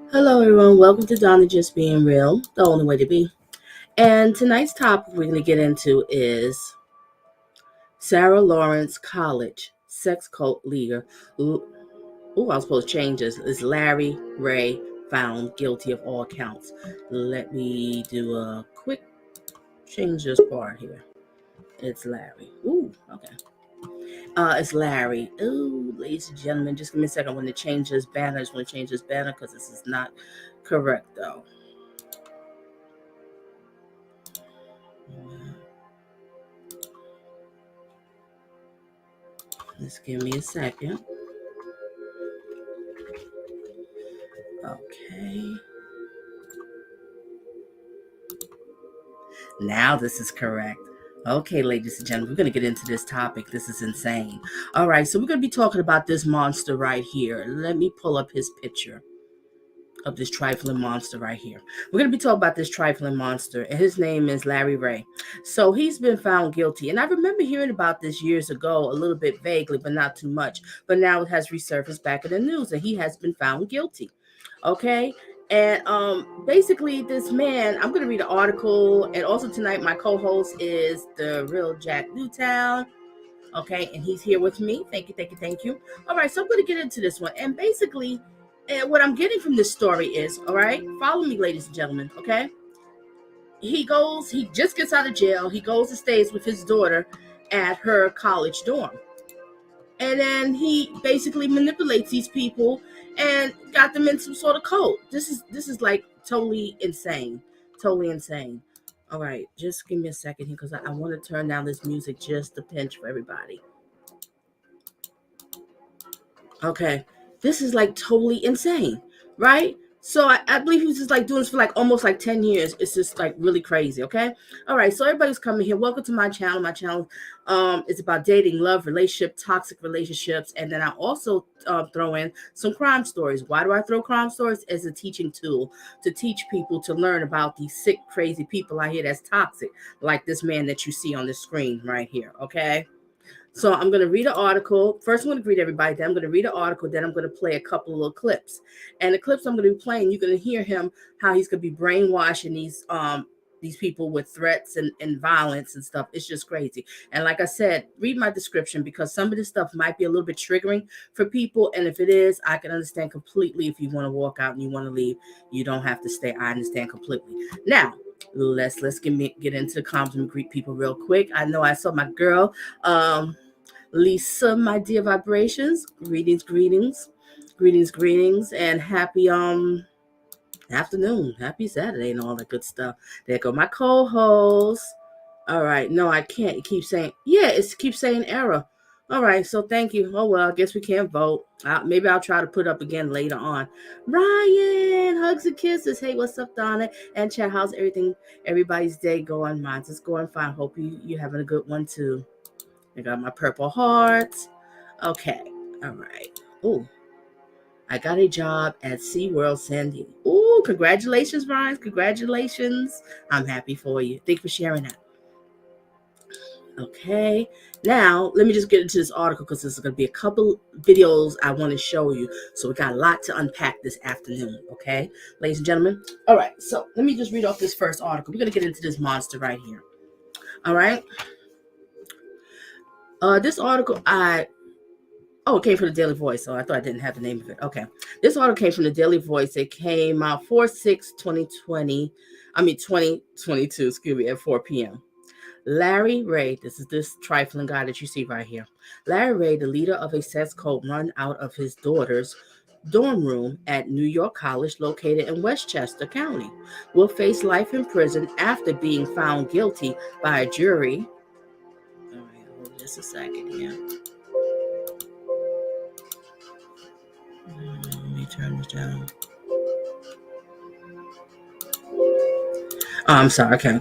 Hello, everyone. Welcome to Donna Just Being Real, the only way to be. And tonight's topic we're going to get into is Sarah Lawrence College sex cult leader. I was supposed to change this. Is Larry Ray found guilty of all counts? Let me do a quick change this part here. It's Larry. Okay. It's Larry. Ladies and gentlemen, just give me a second. I want to change this banner. I just want to change this banner because this is not correct, though. Just give me a second. Okay. Now this is correct. Okay, ladies and gentlemen, we're going to get into this topic. This is insane. All right, so we're going to be talking about this monster right here. Let me pull up his picture of this trifling monster right here. We're going to be talking about this trifling monster, and his name is Larry Ray. So he's been found guilty, and I remember hearing about this years ago, a little bit vaguely, but not too much. But now it has resurfaced back in the news, and he has been found guilty. Okay. And basically this man, I'm going to read an article, and also tonight my co-host is the real Jack Newtown. Okay, and he's here with me. Thank you. All right, so I'm going to get into this one. And basically, what I'm getting from this story is, all right, follow me, ladies and gentlemen, okay? He just gets out of jail. He goes and stays with his daughter at her college dorm. And then he basically manipulates these people and got them in some sort of cult. This is like totally insane. All right, just give me a second here because I want to turn down this music just a pinch for everybody. Okay, this is like totally insane, right? So I believe he was just like doing this for like almost like 10 years. It's just like really crazy, okay? All right, so everybody's coming here. Welcome to my channel. My channel is about dating, love, relationship, toxic relationships. And then I also throw in some crime stories. Why do I throw crime stories? As a teaching tool to teach people to learn about these sick, crazy people out here that's toxic, like this man that you see on the screen right here, okay? So I'm going to read an article. First, I'm going to greet everybody. Then I'm going to read an article. Then I'm going to play a couple of little clips. And the clips I'm going to be playing, you're going to hear him, how he's going to be brainwashing these people with threats and violence and stuff. It's just crazy. And like I said, read my description because some of this stuff might be a little bit triggering for people. And if it is, I can understand completely. If you want to walk out and you want to leave, you don't have to stay. I understand completely. Now, let's get into the comments and greet people real quick. I know I saw my girl, Lisa, my dear vibrations. Greetings, and happy afternoon, happy Saturday, and all that good stuff. There go my co-host. All right, no, I can't. It keeps saying, it keeps saying error. All right, so thank you. Oh well, I guess we can't vote. Maybe I'll try to put up again later on. Ryan, hugs and kisses. Hey, what's up, Donna and Chad? How's everything? Everybody's day going? Mine's just going fine. Hope you're having a good one too. I got my purple hearts. Okay. All right. Oh, I got a job at SeaWorld San Diego. Oh, congratulations, Ryan. Congratulations. I'm happy for you. Thank you for sharing that. Okay. Now, let me just get into this article because there's going to be a couple videos I want to show you. So we got a lot to unpack this afternoon. Okay, ladies and gentlemen. All right. So let me just read off this first article. We're going to get into this monster right here. All right. This article, it came from the Daily Voice, so I thought I didn't have the name of it. Okay. This article came from the Daily Voice. It came out 4/6/2022, at 4 p.m. Larry Ray, this is this trifling guy that you see right here. Larry Ray, the leader of a sex cult run out of his daughter's dorm room at New York College located in Westchester County, will face life in prison after being found guilty by a jury. All right, hold just a second here. Let me turn this down. Oh, I'm sorry. Okay.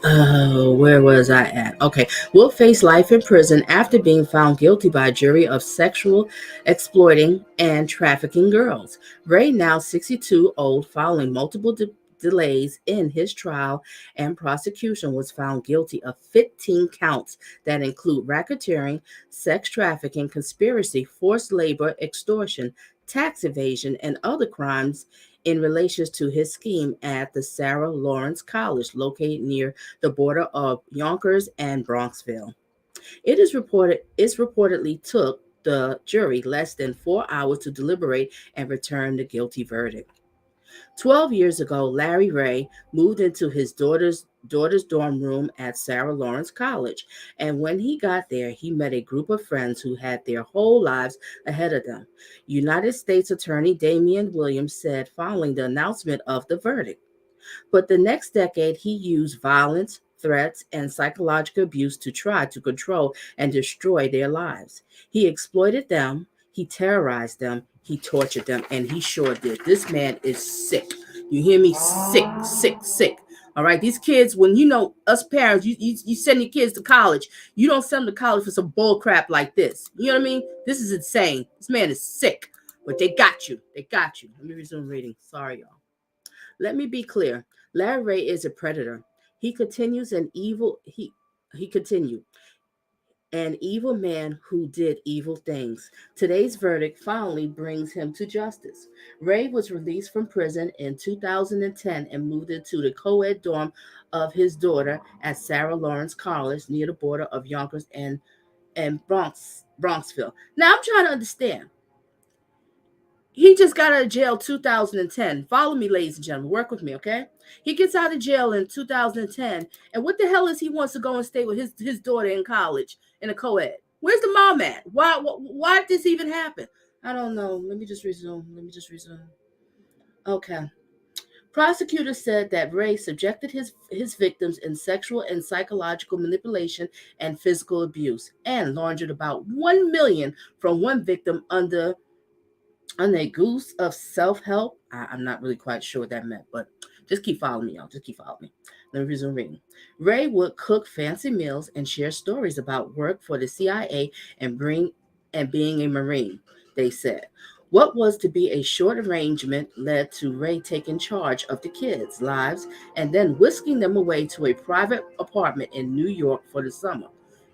Where was I at? Okay. Will face life in prison after being found guilty by a jury of sexual exploiting and trafficking girls. Ray, now 62 old, following multiple delays in his trial and prosecution, was found guilty of 15 counts that include racketeering, sex trafficking, conspiracy, forced labor, extortion, tax evasion, and other crimes in relation to his scheme at the Sarah Lawrence College located near the border of Yonkers and Bronxville. It reportedly took the jury less than 4 hours to deliberate and return the guilty verdict. 12 years ago, Larry Ray moved into his daughter's dorm room at Sarah Lawrence College, and when he got there, he met a group of friends who had their whole lives ahead of them. United States Attorney Damian Williams said following the announcement of the verdict. But the next decade, he used violence, threats, and psychological abuse to try to control and destroy their lives. He exploited them, he terrorized them, he tortured them, and he sure did. This man is sick. You hear me? Sick, sick, sick. All right, these kids, when you know us parents, you send your kids to college, you don't send them to college for some bull crap like this. You know what I mean? This is insane. This man is sick, but they got you. They got you. Let me resume reading. Sorry, y'all. Let me be clear. Larry Ray is a predator. He continues an evil he continued an evil man who did evil things. Today's verdict finally brings him to justice. Ray was released from prison in 2010 and moved into the co-ed dorm of his daughter at Sarah Lawrence College near the border of Yonkers and Bronxville. Now I'm trying to understand. He just got out of jail 2010. Follow me, ladies and gentlemen. Work with me, okay? He gets out of jail in 2010. And what the hell is he wants to go and stay with his daughter in college in a co-ed? Where's the mom at? Why did this even happen? I don't know. Let me just resume. Okay. Prosecutors said that Ray subjected his victims in sexual and psychological manipulation and physical abuse and laundered about $1 million from one victim under a goose of self-help. I'm not really quite sure what that meant, but just keep following me, y'all. Just keep following me. Let me resume reading. Ray would cook fancy meals and share stories about work for the CIA and being a Marine, they said. What was to be a short arrangement led to Ray taking charge of the kids' lives and then whisking them away to a private apartment in New York for the summer.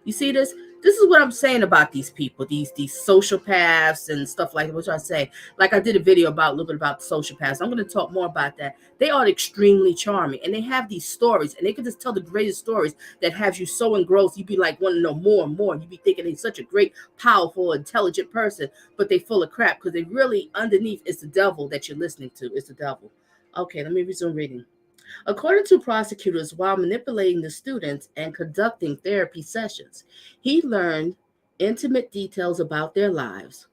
You see this? This is what I'm saying about these people, these sociopaths and stuff like that. What I say? Like I did a video about a little bit about sociopaths. I'm going to talk more about that. They are extremely charming, and they have these stories, and they can just tell the greatest stories that have you so engrossed. You'd be like, want to know more and more. You'd be thinking they're such a great, powerful, intelligent person, but they full of crap because they really underneath it's the devil that you're listening to. It's the devil. Okay, let me resume reading. According to prosecutors, while manipulating the students and conducting therapy sessions, he learned intimate details about their lives,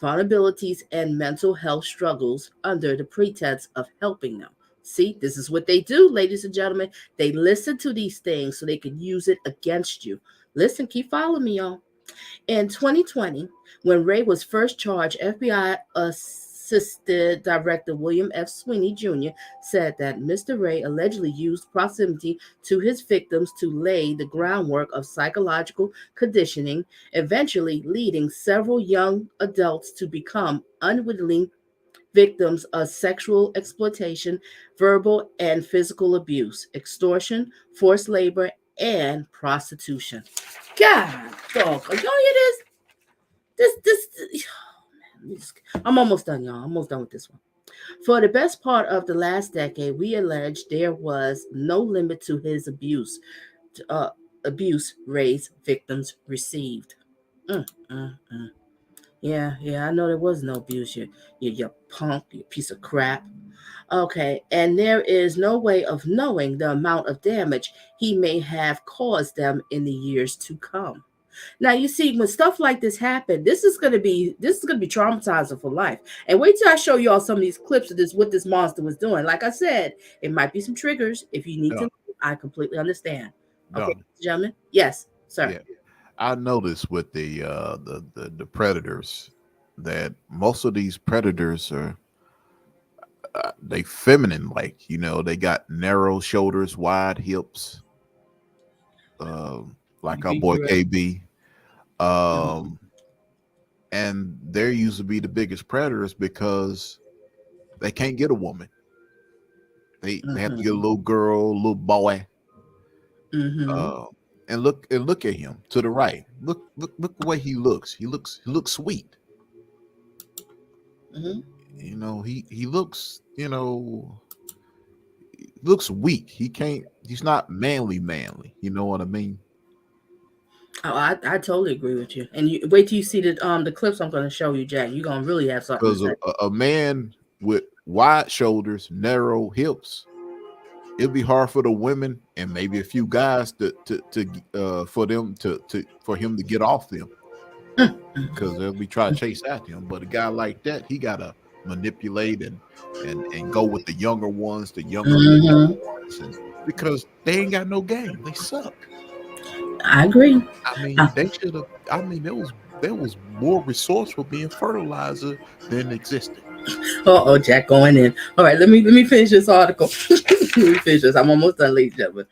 vulnerabilities, and mental health struggles under the pretense of helping them. See, this is what they do, ladies and gentlemen. They listen to these things so they can use it against you. Listen, keep following me, y'all. In 2020, when Ray was first charged, FBI Assistant Director William F. Sweeney Jr. said that Mr. Ray allegedly used proximity to his victims to lay the groundwork of psychological conditioning, eventually leading several young adults to become unwitting victims of sexual exploitation, verbal and physical abuse, extortion, forced labor, and prostitution. God, dog, y'all hear this? I'm almost done, y'all. I'm almost done with this one. For the best part of the last decade, we alleged there was no limit to his abuse Ray's victims received. Mm, mm, mm. Yeah, I know there was no abuse. You punk, you piece of crap. Okay, and there is no way of knowing the amount of damage he may have caused them in the years to come. Now you see, when stuff like this happen, this is gonna be traumatizing for life. And wait till I show you all some of these clips of this what this monster was doing. Like I said, it might be some triggers. If you need to, Done, I completely understand. Okay, done. gentlemen. Yes, sir. Yeah, I noticed with the predators that most of these predators are they feminine like. They got narrow shoulders, wide hips, like our boy You're right. KB. Mhm. Um, and they used to be the biggest predators because they can't get a woman. They have to get a Mhm. little girl, little boy. Mhm. Uh, and look at him to the right. Look the way he looks. He looks sweet. Mhm. He looks weak. He's not manly. You know what I mean? Oh, I totally agree with you. And you wait till you see the clips I'm going to show you, Jack. You're gonna really have something to Because say. a man with wide shoulders, narrow hips, it'd be hard for the women and maybe a few guys for him to get off them because they'll be trying to chase after him. But a guy like that, he gotta manipulate and go with the younger ones, the younger Mhm. ones, and because they ain't got no game, they suck. I agree. I mean, they should have. I mean, there was more resourceful being fertilizer than existed. Oh, Jack going in. All right, let me finish this article. Let me finish this. I'm almost done, ladies and gentlemen.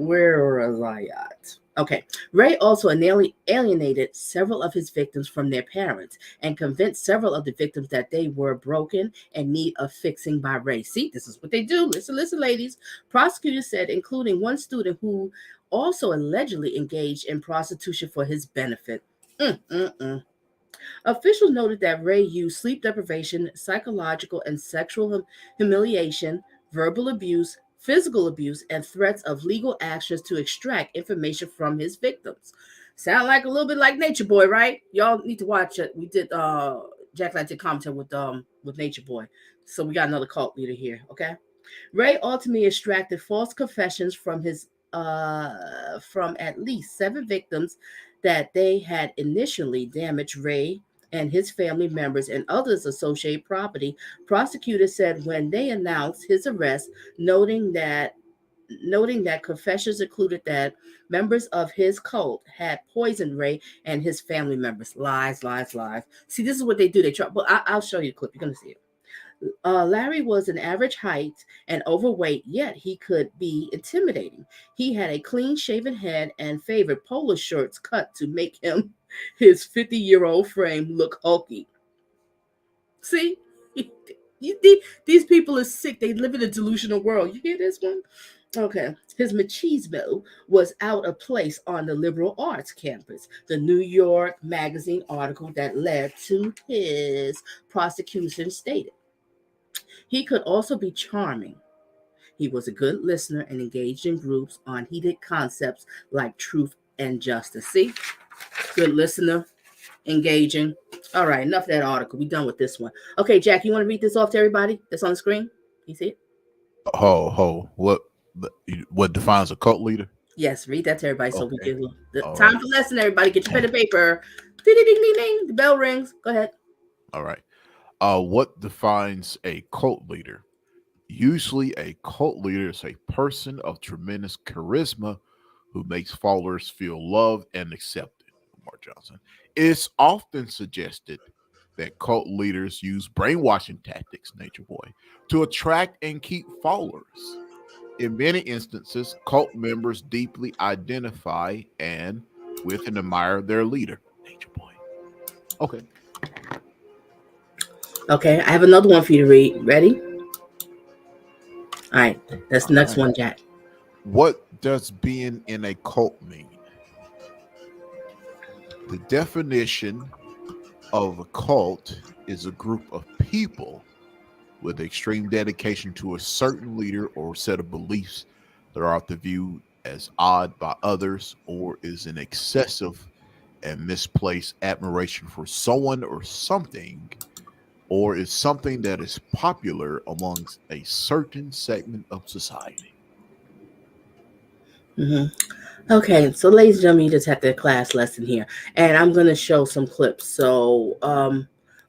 Where was I at? Okay. Ray also alienated several of his victims from their parents and convinced several of the victims that they were broken and need a fixing by Ray. See, this is what they do. Listen, ladies. Prosecutors said, including one student who also allegedly engaged in prostitution for his benefit. Mm-mm-mm. Officials noted that Ray used sleep deprivation, psychological and sexual humiliation, verbal abuse, physical abuse, and threats of legal actions to extract information from his victims. Sound like a little bit like Nature Boy, right? Y'all need to watch it. We did Jack and I did commentary with Nature Boy. So we got another cult leader here, okay? Ray ultimately extracted false confessions from at least seven victims that they had initially damaged Ray and his family members and others associated property. Prosecutors said when they announced his arrest, noting that confessions included that members of his cult had poisoned Ray and his family members. Lies, lies, lies. See, this is what they do. They try, but I'll show you the clip. You're gonna see it. Larry was an average height and overweight, yet he could be intimidating. He had a clean shaven head and favored polo shirts cut to make him his 50-year-old frame look hulky. See? These people are sick. They live in a delusional world. You hear this one? Okay. His machismo was out of place on the liberal arts campus. The New York Magazine article that led to his prosecution stated. He could also be charming. He was a good listener and engaged in groups on heated concepts like truth and justice. See? Good listener, engaging. All right, enough of that article. We done with this one. Okay, Jack, you want to read this off to everybody that's on the screen? You see it? Ho, what defines a cult leader? Yes, read that to everybody so we Okay, can. The all time right, for lesson, everybody. Get your pen and paper. Ding, ding, ding, ding, ding. The bell rings. Go ahead. all right. What defines a cult leader? Usually, a cult leader is a person of tremendous charisma who makes followers feel loved and accepted. Mark Johnson. It's often suggested that cult leaders use brainwashing tactics, Nature Boy, to attract and keep followers. In many instances, cult members deeply identify and with and admire their leader, Nature Boy. Okay. Okay, I have another one for you to read. Ready? All right, that's All the next right. one, Jack. What does being in a cult mean? The definition of a cult is a group of people with extreme dedication to a certain leader or set of beliefs that are often viewed as odd by others or is an excessive and misplaced admiration for someone or something, or is something that is popular amongst a certain segment of society. Hmm. Okay, so ladies and gentlemen, you just had the class lesson here, and I'm gonna show some clips. So, well,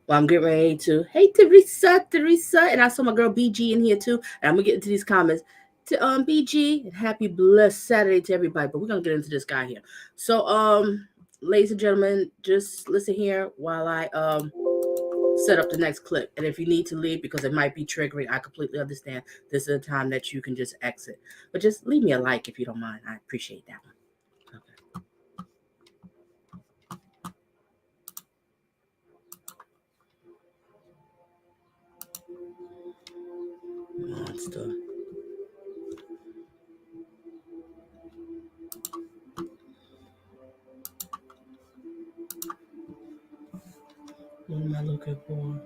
I'm getting ready to. Hey, Teresa, and I saw my girl BG in here too, and I'm gonna get into these comments. To BG, and happy blessed Saturday to everybody. But we're gonna get into this guy here. So, ladies and gentlemen, just listen here while I set up the next clip. And if you need to leave because it might be triggering, I completely understand. This is a time that you can just exit. But just leave me a like if you don't mind. I appreciate that one. Okay. Monster. What am I looking for?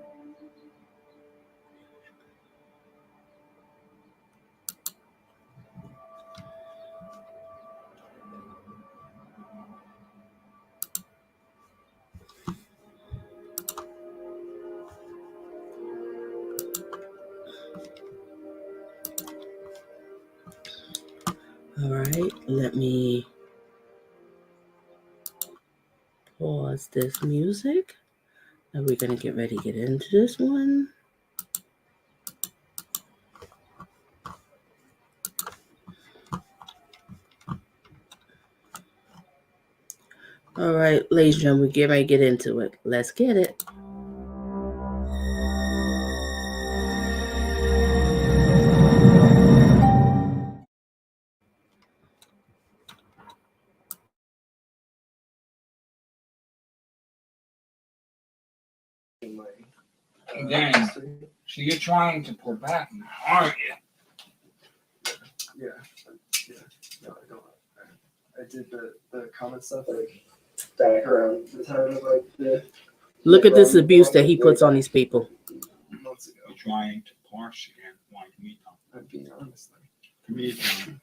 All right, let me pause this music. And we're going to get ready to get into this one. All right, ladies and gentlemen, get ready to get into it. Let's get it. Again, so you're trying to pull back now, aren't you? Yeah. No, I don't. I did the comment stuff like back around the time of like the. Look at this abuse that he puts on these people. Months ago. You're trying to parse again. Like me, Tom. I'm being honest. Come here, Tom.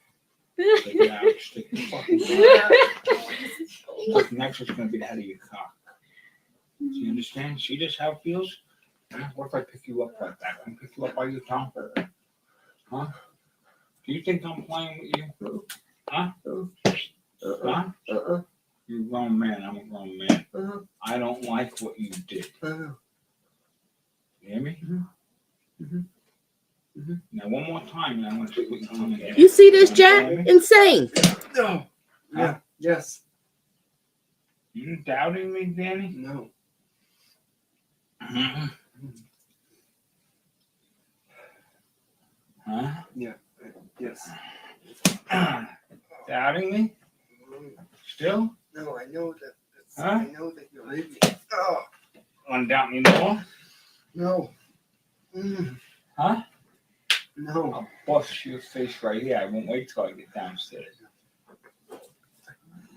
Stick it out. Stick the fucking Stick next is going to be the head of your cock. Do you understand? See this how it feels? What if I pick you up like that? Can I pick you up by your tongue? Huh? Do you think I'm playing with you? Huh? Huh? You're a grown man. I'm a grown man. I don't like what you did. You hear me? Now, one more time, and I want to see what you're coming in. You see this, Jack? Insane. No. Yeah. Yes. You doubting me, Danny? No. Huh? Yeah. Yes. Doubting me? Still? No, I know that. Huh? I know that you leave me. Oh. Want to doubt me more? No. Huh? No. I'll bust your face right here. I won't wait till I get downstairs.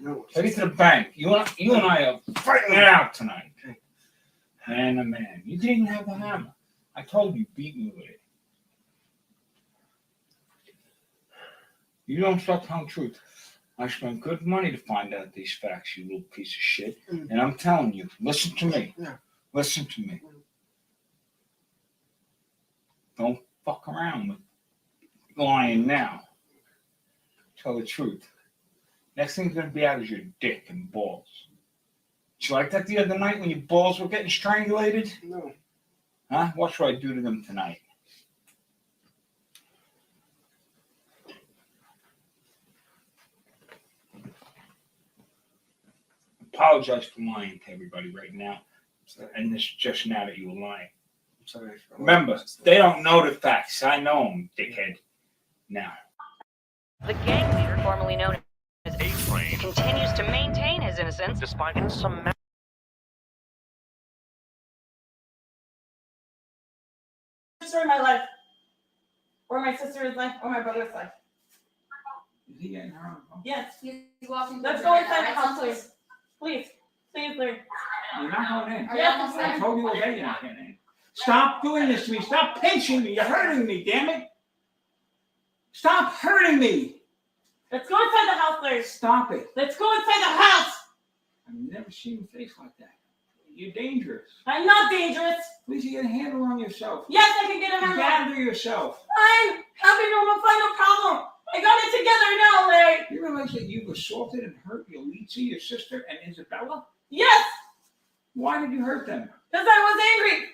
No. Take it to the bank. You and I are fighting it out tonight. Man to man. You didn't even have the hammer. I told you, beat me with it. You don't stop telling the truth. I spent good money to find out these facts, you little piece of shit. And I'm telling you, listen to me. Yeah. Listen to me. Don't fuck around with lying now. Tell the truth. Next thing's gonna be out is your dick and balls. Did you like that the other night when your balls were getting strangulated? No. Huh? What should I do to them tonight? Apologize for lying to everybody right now. And this just now that you were lying. I'm sorry. Remember, they don't know the facts. I know them, dickhead. Now. The gang leader, formerly known as A-Train, continues to maintain his innocence despite some Story of my life, or my sister's life, or my brother's life. Is he getting her? Yes. He's walking. Let's go inside the house, please. Please, Larry. You're not going in. Yes, I told you all day you're not getting in. Stop doing this to me. Stop pinching me. You're hurting me, damn it. Stop hurting me. Let's go inside the house, Larry. Stop it. Let's go inside the house. I never seen your face like that. You're dangerous. I'm not dangerous. Please, you get a handle on yourself. Yes, I can get a handle. Gather yourself. I'm having a final problem. I got it together now, Larry. You realize that you've assaulted and hurt Yalitza, your sister, and Isabella? Yes, Why did you hurt them? because I was angry.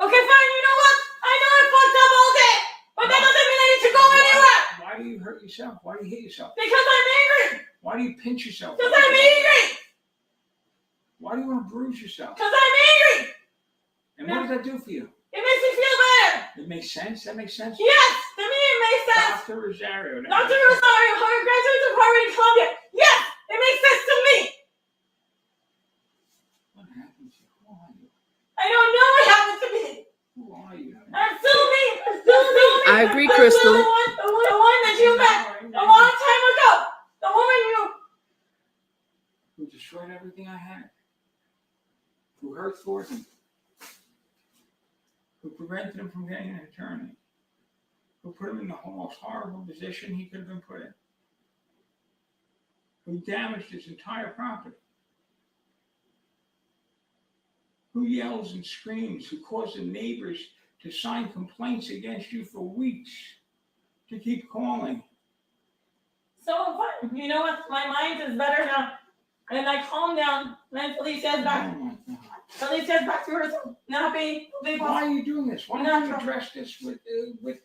Okay, fine. You know what? I know I fucked up all day, but that doesn't mean I need to go anywhere. Why do you hurt yourself? Why do you hit yourself? Because I'm angry. Why do you pinch yourself? Because I'm angry. Why do you want to bruise yourself? Because I'm angry. And what does that do for you? It makes me feel better. It makes sense? That makes sense? Yes, to me it makes sense. Dr. Rosario. Dr. Rosario, Harvard graduate of Harvard in Columbia. Yes, it makes sense to me. What happened to you? Who are you? I don't know what happened to me. Who are you? I'm still me. I'm still me. I agree, I'm Crystal. still the one that you met a long time ago. The woman Who destroyed everything I had. Who hurt Thornton. Who prevented him from getting an attorney. Who put him in the most horrible position he could have been put in. Who damaged his entire property. Who yells and screams, who caused the neighbors to sign complaints against you for weeks, to keep calling. So fine. You know what? My mind is better now. And I calm down. Then Felicia's back. Oh my God. Felicia's back to her now be Why are you doing this? Why don't you address this with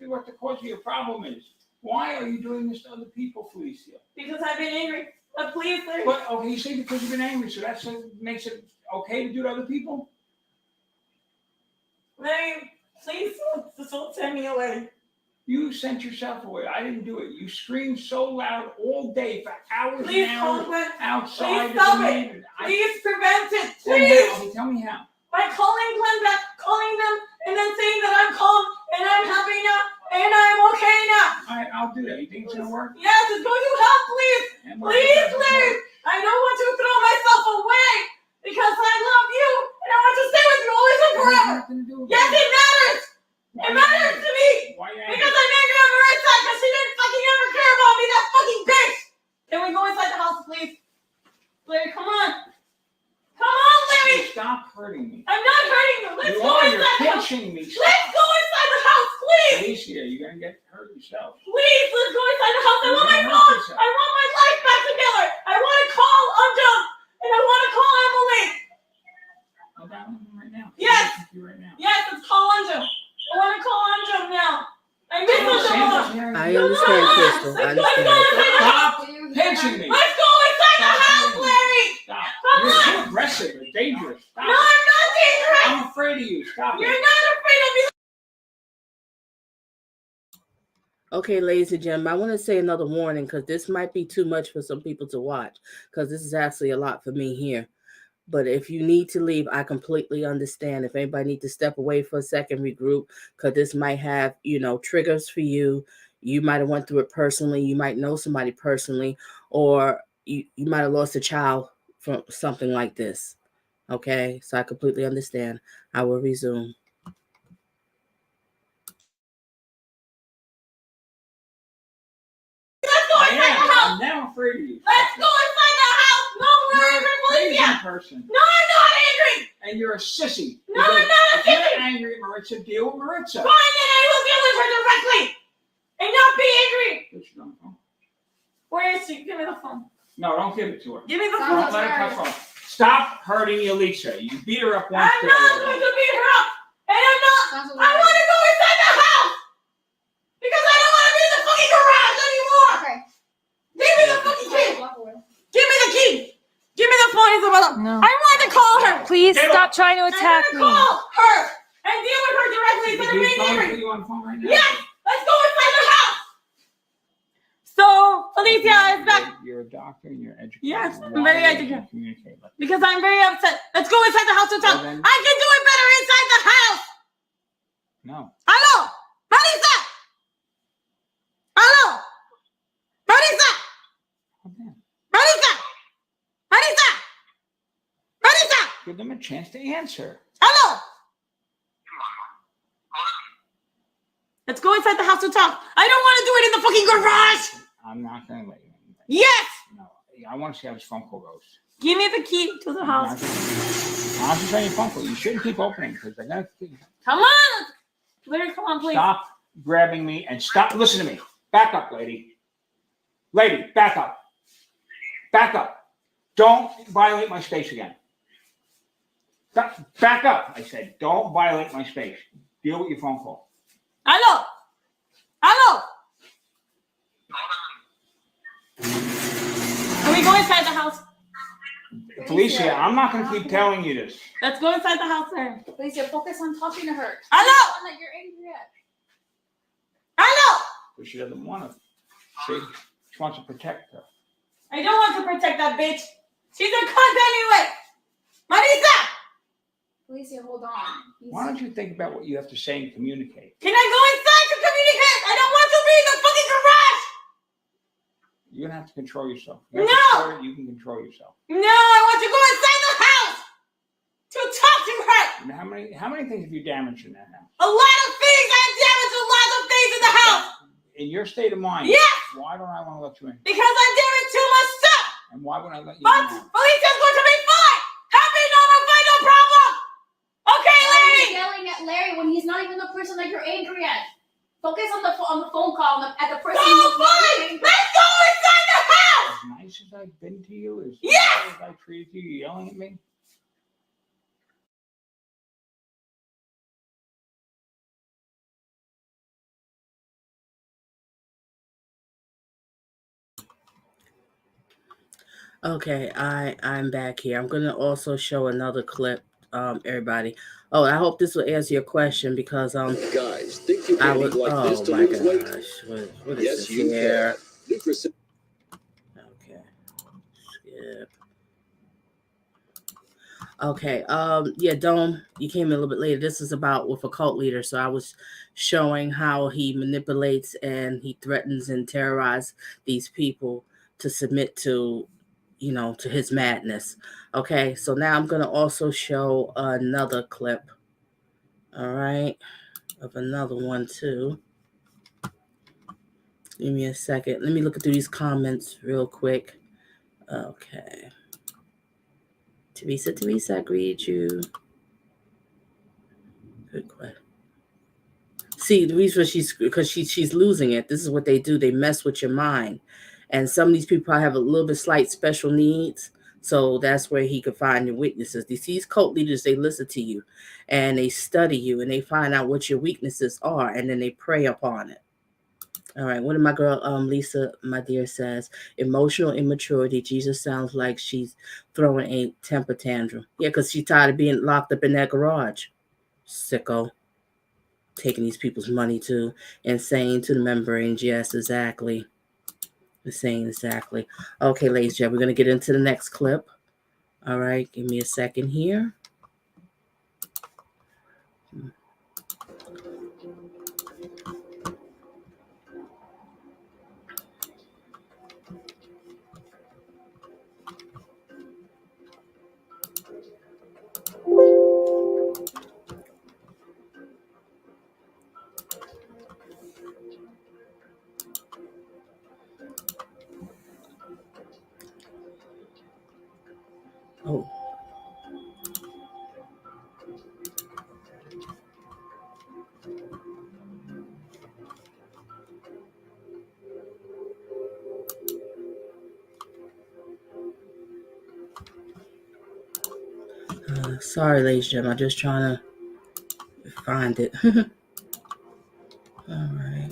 what the cause of your problem is? Why are you doing this to other people, Felicia? Because I've been angry. But please, Larry. But okay, you say because you've been angry, so that makes it okay to do to other people? Larry, please don't send me away. You sent yourself away. I didn't do it. You screamed so loud all day for hours Please and hours stop it. outside. Please stop of the it. neighbors. Please prevent it. Please. Tell me how. By calling Glenn back, calling them, and then saying that I'm calm and I'm happy now and I'm okay now. All right, I'll do that. You think it's gonna work? Yes, it's going to help, please. And Please, Larry. I don't want to throw myself away because I love you and I want to stay with you always and forever. Yes, it matters. It matters to me. Why you Because I'm angry at Marissa because she didn't fucking ever care about me, that fucking bitch. Can we go inside the house, please? Larry, come on. Come on, Larry. Stop hurting me. I'm not hurting you. Let's You go are. inside You're the house. pinching me. Let's go inside the house, please. Alicia, you're gonna get hurt yourself. Please, let's go inside the house. I want my You're gonna phone. hurt yourself. I want my life back together. I want to call Anjum. And I want to call Emily. I'll dial him right now. Yes. You right now. Yes, let's call Anjum. I want to call Anjum now. I miss Anjum. I understand, Crystal. I understand. Stop pinching me. Let's go inside the house, Larry. Stop. Come You're on. too aggressive. You're dangerous. Stop. No, I'm not dangerous. I'm afraid of you. Stop You're it. not afraid of me. Okay, ladies and gentlemen, I want to say another warning because this might be too much for some people to watch because this is actually a lot for me here. But if you need to leave, I completely understand. If anybody needs to step away for a second, regroup, because this might have, triggers for you. You might have went through it personally. You might know somebody personally, or you might have lost a child from something like this. Okay, so I completely understand. I will resume. I'm now afraid of you. Let's go inside the house. No, we're You're a angry, crazy Felicia. person. No, I'm not angry. And you're a sissy. No, I'm not a If you're sissy. angry at Maritza, deal with Maritza. Fine, then I will deal with her directly and not be angry. Put your phone. Where is she? Give me the phone. No, don't give it to her. Give me the Don't phone. let her touch phone. Stop hurting Elisa. You beat her up once. I'm not going to beat her up. And I'm not. I want to go inside the house. Because I don't want to be in the fucking garage anymore. Okay. Give me the fucking key. Walk away. Give me the key. Give me the phone, Isabella. No. I want to call her. Please Get stop trying to I'm attack going to me. call her and deal with her directly instead of He's being going angry. to you on the phone right now. Yes. Let's go inside the house. So, Felicia is back. You're a doctor and you're educated. Yes, I'm Why very don't you educated. communicate like that? Because I'm very upset. Let's go inside the house and talk. Well, then- I can do it better inside the house. No. Hello, Marisa. Hello, Marisa. Okay. Marisa. Marisa. Marisa. Give them a chance to answer. Hello. Let's go inside the house and talk. I don't want to do it in the fucking garage. I'm not going to let you. Yes. No. I want to see how this phone call goes. Give me the key to the house. I'll just on your phone call. You shouldn't keep opening because they're gonna Come on. Larry, come on, please. stop grabbing me and stop. Listen to me. Back up, lady. Lady, back up. Back up. Don't violate my space again. Back up. I said, don't violate my space. Deal with your phone call. Hello. Hello. Can we go inside the house? Felicia, I'm not going to keep telling you this. Let's go inside the house, sir. Felicia, focus on talking to her. Hello. That you're angry at. Hello. But she doesn't want to. See? She wants to protect her. I don't want to protect that bitch. She's a cunt anyway. Marisa. Felicia, hold on. Why don't you think about what you have to say and communicate? Can I go inside to communicate? I don't want to be in the fucking garage. You're going to have to control yourself. No. You can control yourself. No, I want to go inside the house to talk to her. And how many things have you damaged in that house? A lot of things. I have damaged a lot of things in the house. In your state of mind, Yes. Why don't I want to let you in? Because I damaged too much stuff. And why would I let you But in? Felicia's going to be fine. Happy, normal, fine, no problem. Okay, Why are Larry. you yelling at Larry when he's not even the person that you're angry at? Focus on the phone call at the person. No, fine. Let's go inside the house. As nice as I've been to you, as Yes. well as I treated you, you're yelling at me? Okay, I'm back here. I'm gonna also show another clip, everybody. Oh, I hope this will answer your question because Guys, think you I can was eat like this to my lose weight? gosh, what is Yes, this you here? can. Nutrici- Okay, skip. Okay, yeah, Dome, you came in a little bit later. This is about with a cult leader, so I was showing how he manipulates and he threatens and terrorizes these people to submit to, to his madness. Okay, so now I'm gonna also show another clip. All right, of another one too. Give me a second. Let me look through these comments real quick. Okay. Teresa, I greet you. Good question. See, the reason she's losing it. This is what they do. They mess with your mind. And some of these people probably have a little bit slight special needs. So that's where he could find your weaknesses. These cult leaders, they listen to you and they study you and they find out what your weaknesses are and then they prey upon it. All right. One of my girl, Lisa, my dear, says emotional immaturity. Jesus sounds like she's throwing a temper tantrum. Yeah, because she's tired of being locked up in that garage. Sicko. Taking these people's money too. Insane to the membranes. Yes, exactly. Insane, exactly. Okay, ladies and gentlemen, we're going to get into the next clip. All right. Give me a second here. Oh. Sorry, ladies and gentlemen. I'm just trying to find it. All right.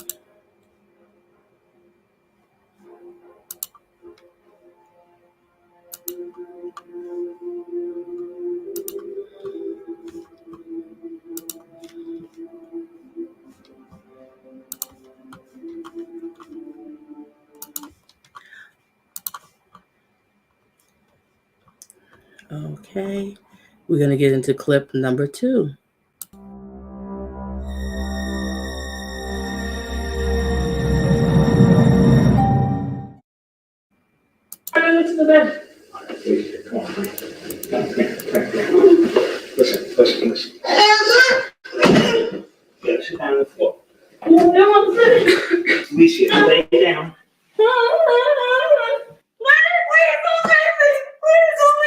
Okay. We're going to get into clip number 2. To the bed. Listen. Yeah, sit down on the floor. I don't want to sit. Alicia, lay down. Larry, please don't leave me. Please don't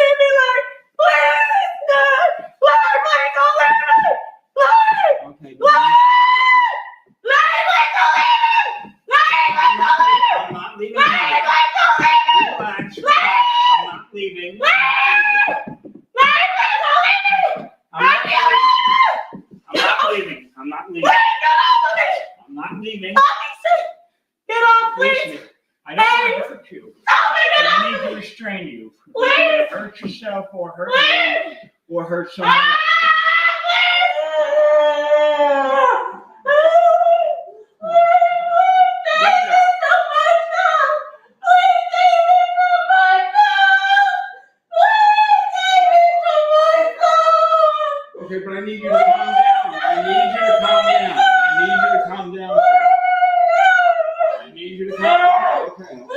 hurt yourself or hurt me or hurt someone else. Okay, but I need you to calm down. I need you to calm down. I need you to calm down. I need you to calm down. Okay.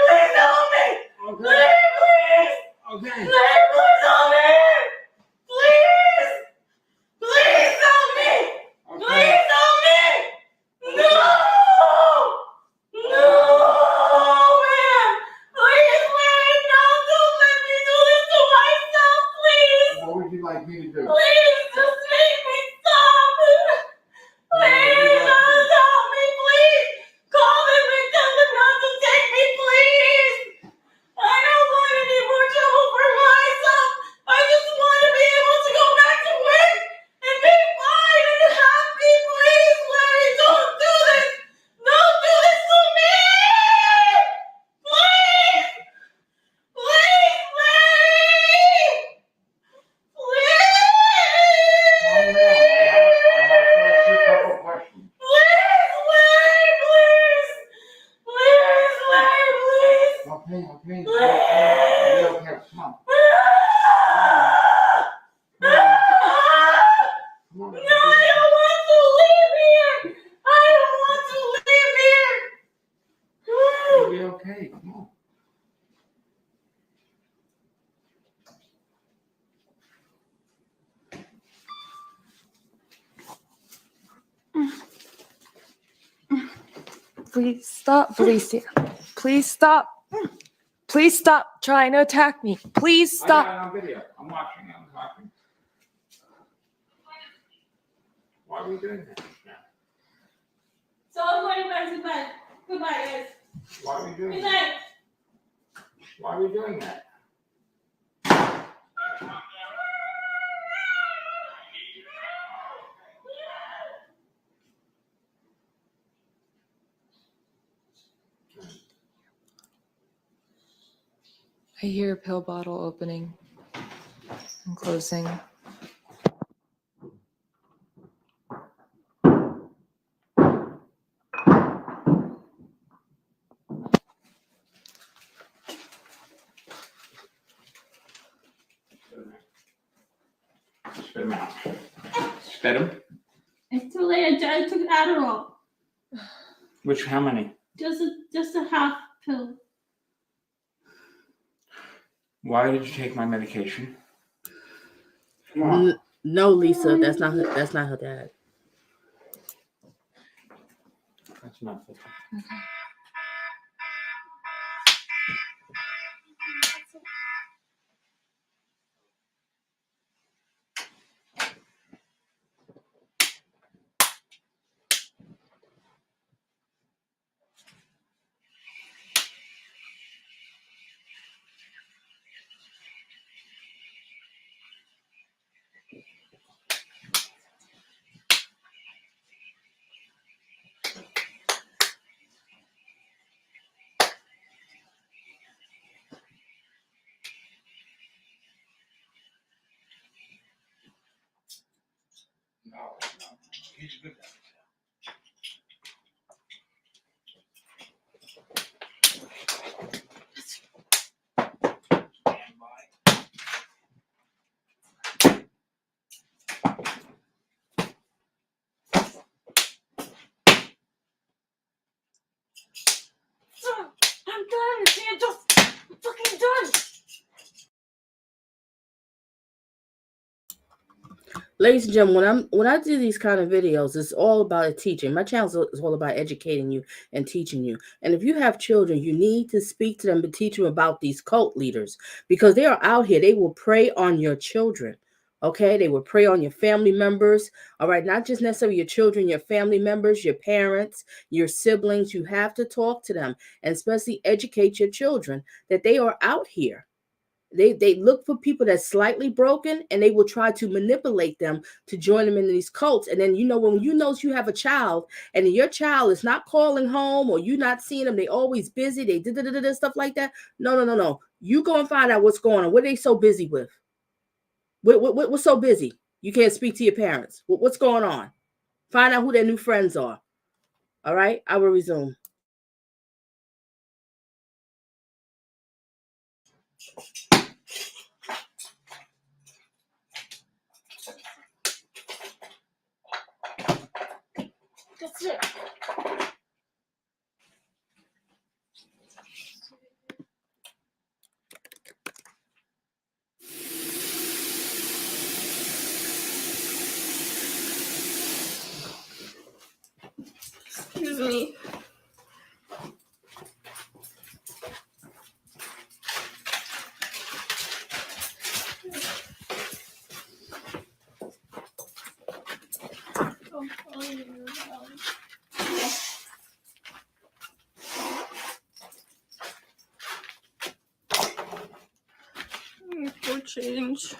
Please help me! Okay. Please! Okay. Please help me! Please! Please help me! Please help me! No! No! Man! Please, man! No! Don't let me do this to myself, please! What would you like me to do? Please, just make me stop! Please, just help me, please! Call them and tell them not to take me, please! I don't want any more trouble for myself! I just want to be able to go back to work and be fine and happy, please, Larry! Don't do this! Don't do this to me! Please! Please, Larry! Calm down. I have to ask you a couple questions. Please, Larry, please! Please, Larry, please! Okay. Okay. Come on. Come on. No, I don't want to live here! I don't want to live here! You'll be okay. Come on. Please stop, Felicia. Please stop. Please stop trying to attack me. Please I stop. got it on video. I'm watching. I'm talking. Why are we doing that now? So I'm going back to bed. Goodbye, guys. Why are we doing Good that? night. Why are we doing that? I hear a pill bottle opening and closing. Spit them out. Spit them? It's too late. I took Adderall. How many? Just a half pill. Why did you take my medication? Come on. No, Lisa, that's not her dad. That's enough. No. He's a good guy. Stand by. I'm done. Can't just fucking done. Ladies and gentlemen, when I do these kind of videos, it's all about teaching. My channel is all about educating you and teaching you. And if you have children, you need to speak to them and teach them about these cult leaders, because they are out here. They will prey on your children. Okay, they will prey on your family members. All right, not just necessarily your children, your family members, your parents, your siblings. You have to talk to them and especially educate your children that they are out here. They look for people that's slightly broken, and they will try to manipulate them to join them in these cults. And then, when you know you have a child and your child is not calling home, or you're not seeing them, they always busy, they did stuff like that. No. You go and find out what's going on. What are they so busy with? What's so busy? You can't speak to your parents. What's going on? Find out who their new friends are. All right, I will resume. That's it. Excuse me. Go change.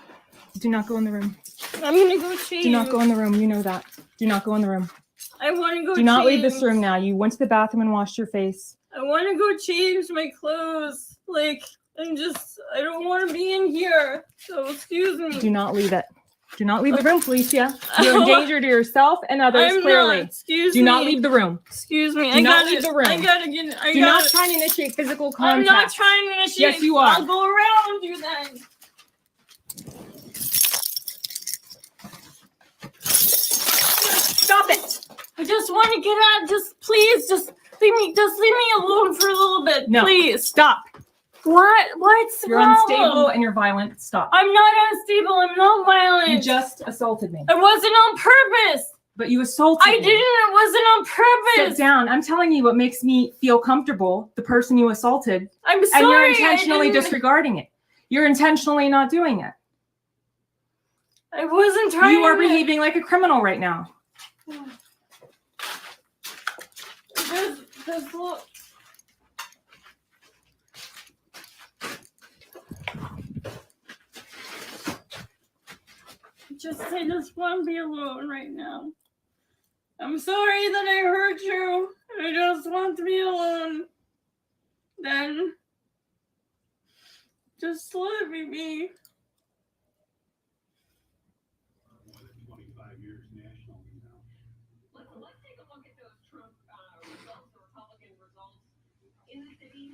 Do not go in the room. I'm gonna go change. Do not go in the room. You know that. Do not go in the room. I want to go. Do not leave this room now. You went to the bathroom and washed your face. I want to go change my clothes. I don't want to be in here. So excuse me. Do not leave it. Do not leave the room, Felicia. You're in danger to yourself and others, clearly. Excuse me. Do not leave the room. Excuse me. Do not leave the room. I gotta get. Do not try to initiate physical contact. I'm not trying to initiate. Yes, you are. I'll go around you then. Stop it. I just want to get out. Please, leave me alone for a little bit. No. Please. Stop. What? What's the You're problem? unstable and you're violent. Stop. I'm not unstable. I'm not violent. You just assaulted me. It wasn't on purpose. But you assaulted me. I didn't. It wasn't on purpose. Sit down. I'm telling you what makes me feel comfortable, the person you assaulted. I'm sorry. And you're intentionally disregarding it. You're intentionally not doing it. I wasn't trying. You are behaving like a criminal right now. Just look. I just want to be alone right now. I'm sorry that I hurt you. I just want to be alone. Then, just let me be. 25 years nationally now. Let's take a look at those Trump results, the Republican results in the city.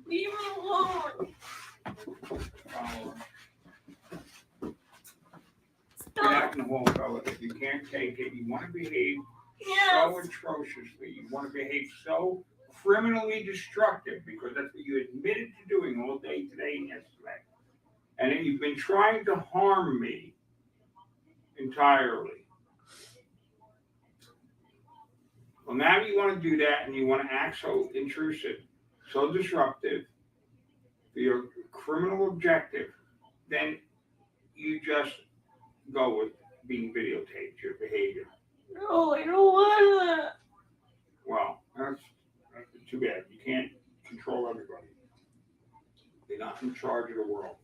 Leave me alone. Get out in the hall, fella. If you can't take it, you want to behave so atrociously. You want to behave so criminally destructive, because that's what you admitted to doing all day today and yesterday. And then you've been trying to harm me entirely. Well, now you want to do that, and you want to act so intrusive, so disruptive for your criminal objective. Then you just go with being videotaped, your behavior. No, I don't want that. Well, that's too bad. You can't control everybody. You're not in charge of the world.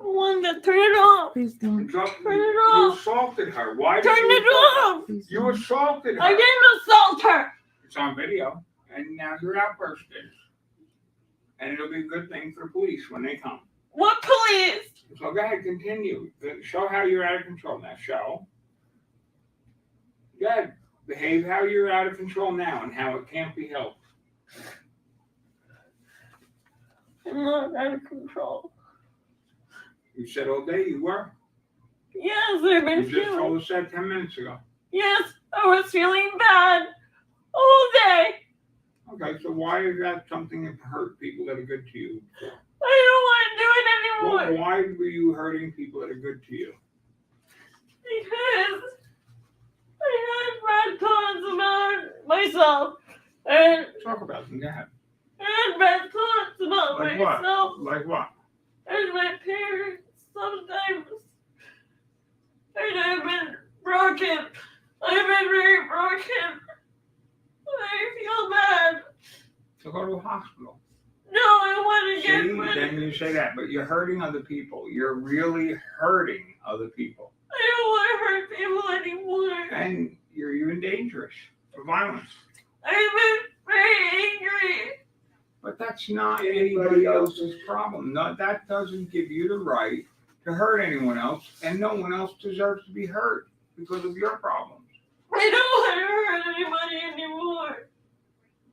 I want that. Turn it off. Please don't. Turn it You off. assaulted her. Why did Turn you it off. Please You don't. assaulted her. I didn't assault her. It's on video. And now your outburst is. And it'll be a good thing for the police when they come. What police? So go ahead, continue. Show how you're out of control now. Show. Go ahead. Behave how you're out of control now and how it can't be helped. I'm not out of control. You said all day you were. Yes, I've been You just feeling. told us that 10 minutes ago. Yes, I was feeling bad all day. Okay, so why is that something that hurt people that are good to you? I don't want to do it Well, anymore. why were you hurting people that are good to you? Because I had bad thoughts about myself. And Talk about them. Go ahead. I had bad thoughts about Like myself. what? Like what? And my parents sometimes. And I've been broken. I've been very broken. I feel to go to a hospital. No, I want to get See, money. then you say that, but you're hurting other people. You're really hurting other people. I don't want to hurt people anymore. And you're even dangerous for violence. I've been very angry. But that's not anybody else's problem. No, that doesn't give you the right to hurt anyone else, and no one else deserves to be hurt because of your problems. I don't want to hurt anybody anymore.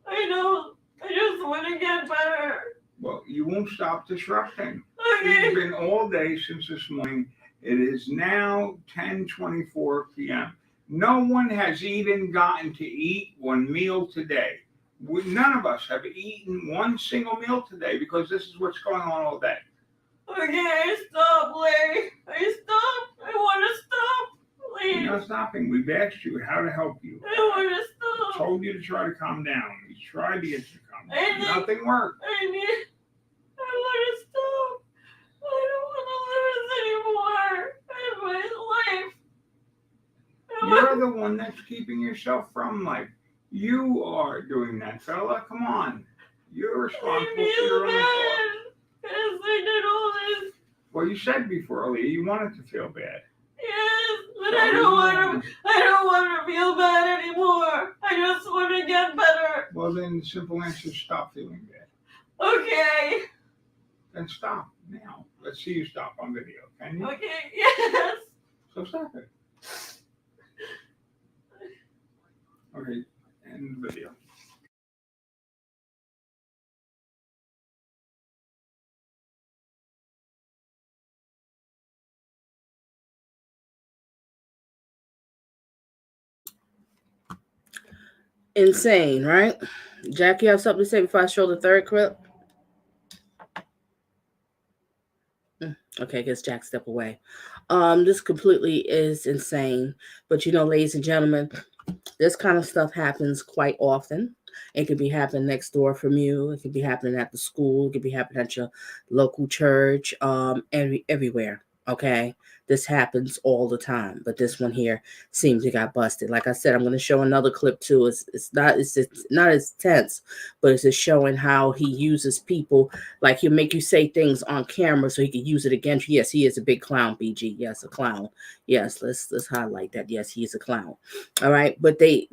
I don't. I just want to get better. Well, you won't stop disrupting. Okay. It's been all day since this morning. It is now 10:24 p.m. No one has even gotten to eat one meal today. None of us have eaten one single meal today because this is what's going on all day. Okay, stop, Larry. I stop. I want to stop. Please. You're not stopping. We've asked you how to help you. I want to We stop. told you to try to calm down. We tried to get you to calm I down. need- Nothing worked. I want to stop. I don't want to lose anymore in my life. I You're want- the one that's keeping yourself from life. You are doing that, fella. Come on. You're I responsible for feel your own thoughts. bad. Yes, I did all this. Well, you said before, Leah, you wanted to feel bad. Yes, but I don't want to. I don't want to feel bad anymore. I just want to get better. Well, then the simple answer is stop feeling bad. Okay. Then stop now. Let's see you stop on video. Can you? Okay. Yes. So stop it. Okay, end the video. Insane, right? Jack, you have something to say before I show the third clip? Okay, I guess Jack step away. This completely is insane. But ladies and gentlemen, this kind of stuff happens quite often. It could be happening next door from you. It could be happening at the school. It could be happening at your local church. Everywhere. Okay, this happens all the time. But this one here seems to got busted. Like I said, I'm going to show another clip too. It's not as tense, but it's just showing how he uses people. Like he'll make you say things on camera so he can use it against you. Yes, he is a big clown, BG. Yes, a clown. Yes, let's highlight that. Yes, he is a clown. All right, but they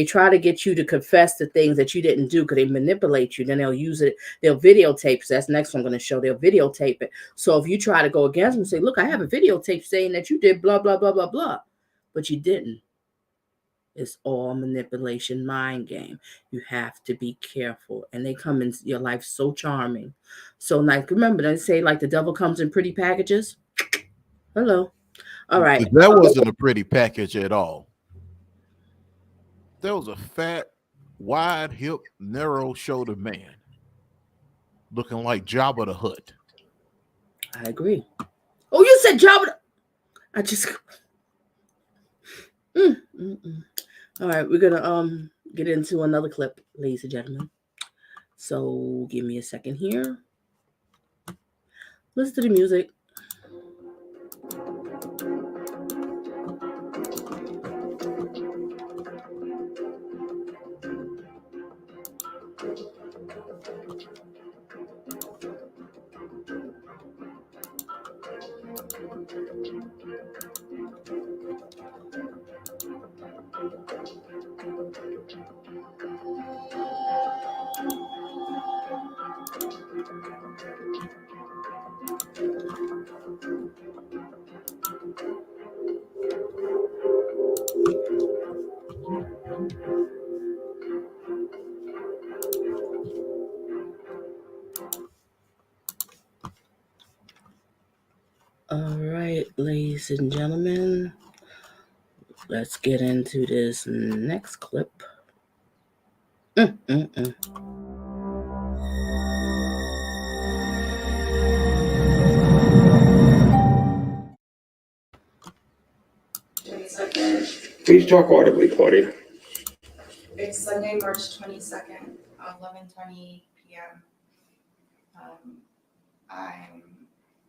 try to get you to confess the things that you didn't do because they manipulate you. Then they'll use it. They'll videotape. So that's the next one I'm going to show. They'll videotape it. So if you try to go against them, say, "Look, I have a videotape saying that you did blah blah blah blah blah," but you didn't. It's all manipulation, mind game. You have to be careful, and they come in your life so charming, so nice. Remember, they say like the devil comes in pretty packages. Hello. All right. That wasn't a pretty package at all. There was a fat, wide hip, narrow shouldered man looking like Jabba the Hutt. I agree. Oh, you said Jabba. I just. All right, we're gonna get into another clip, ladies and gentlemen. So give me a second here. Listen to the music. All right, ladies and gentlemen, let's get into this next clip. Please talk audibly, Claudia. It's Sunday, March 22nd, 11:20 p.m. I'm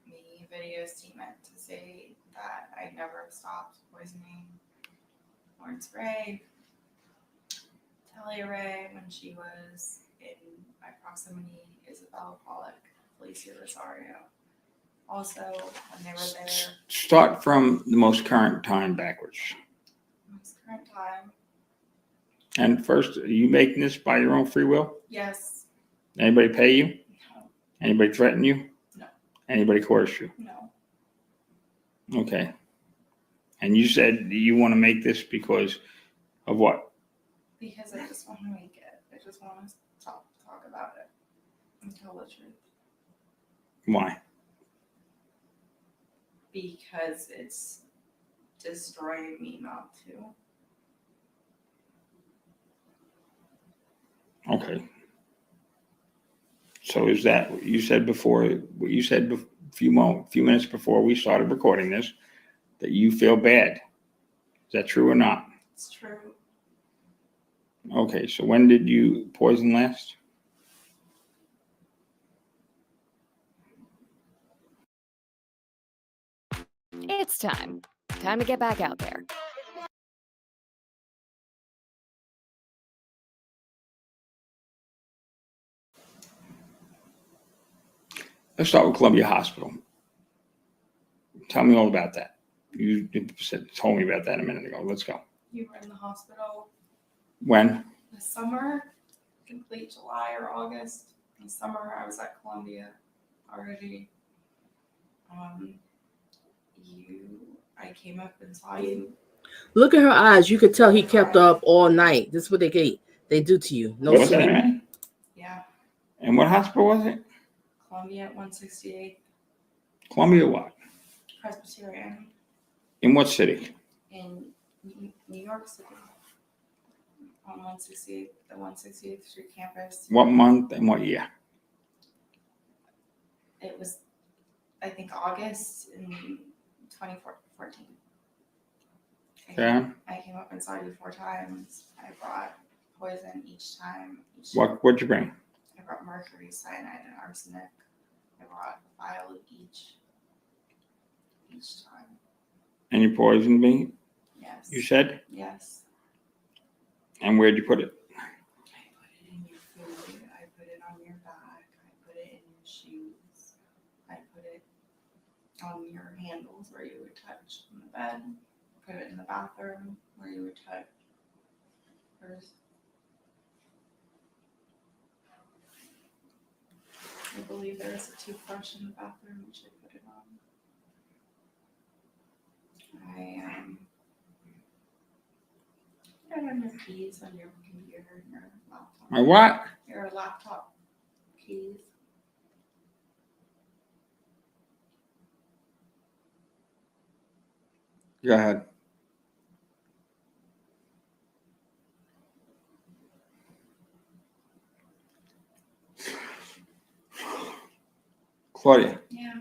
making a video statement to say that I never stopped poisoning Lauren Sprague, Talia Ray when she was in my proximity, Isabel Pollock, Felicia Rosario. Also, when they were there, Start from the most current time backwards. most current time, And first, are you making this by your own free will? yes, Anybody pay you? no, Anybody threaten you? No. Anybody coerce you? no, Okay. And you said you want to make this because of what? because I just want to make it. I just want to talk about it and tell the truth. Why? Because it's destroying me not to. Okay. So is that what you said before? What you said a few minutes before we started recording this, that you feel bad? Is that true or not? It's true. Okay. So when did you poison last? It's time. Time to get back out there. Let's start with Columbia Hospital. Tell me all about that. You told me about that a minute ago. Let's go. You were in the hospital When? this summer, complete July or August. This summer, I was at Columbia already. I came up and saw you. Look at her eyes. You could tell he kept her up all night. This is what they do to you. No Was sleep. that? Yeah, And what hospital was it? Columbia at 168 Columbia what? Presbyterian In what city? in New York City on 168, the 168th Street campus. What month and what year? It was, I think, August in 2014. Okay. I came up and saw you 4 times. I brought poison each time. What'd you bring? I brought mercury, cyanide, and arsenic. I brought a vial each time. And you poisoned me? Yes. You said? Yes. And where'd you put it? I put it in your food. I put it on your back. I put it in your shoes. I put it on your handles where you would touch on the bed. Put it in the bathroom where you would touch. I believe there is a toothbrush in the bathroom which I put it on. Put it on your keys on your computer and your laptop. My what? Your laptop keys. Go ahead. Claudia. Yeah.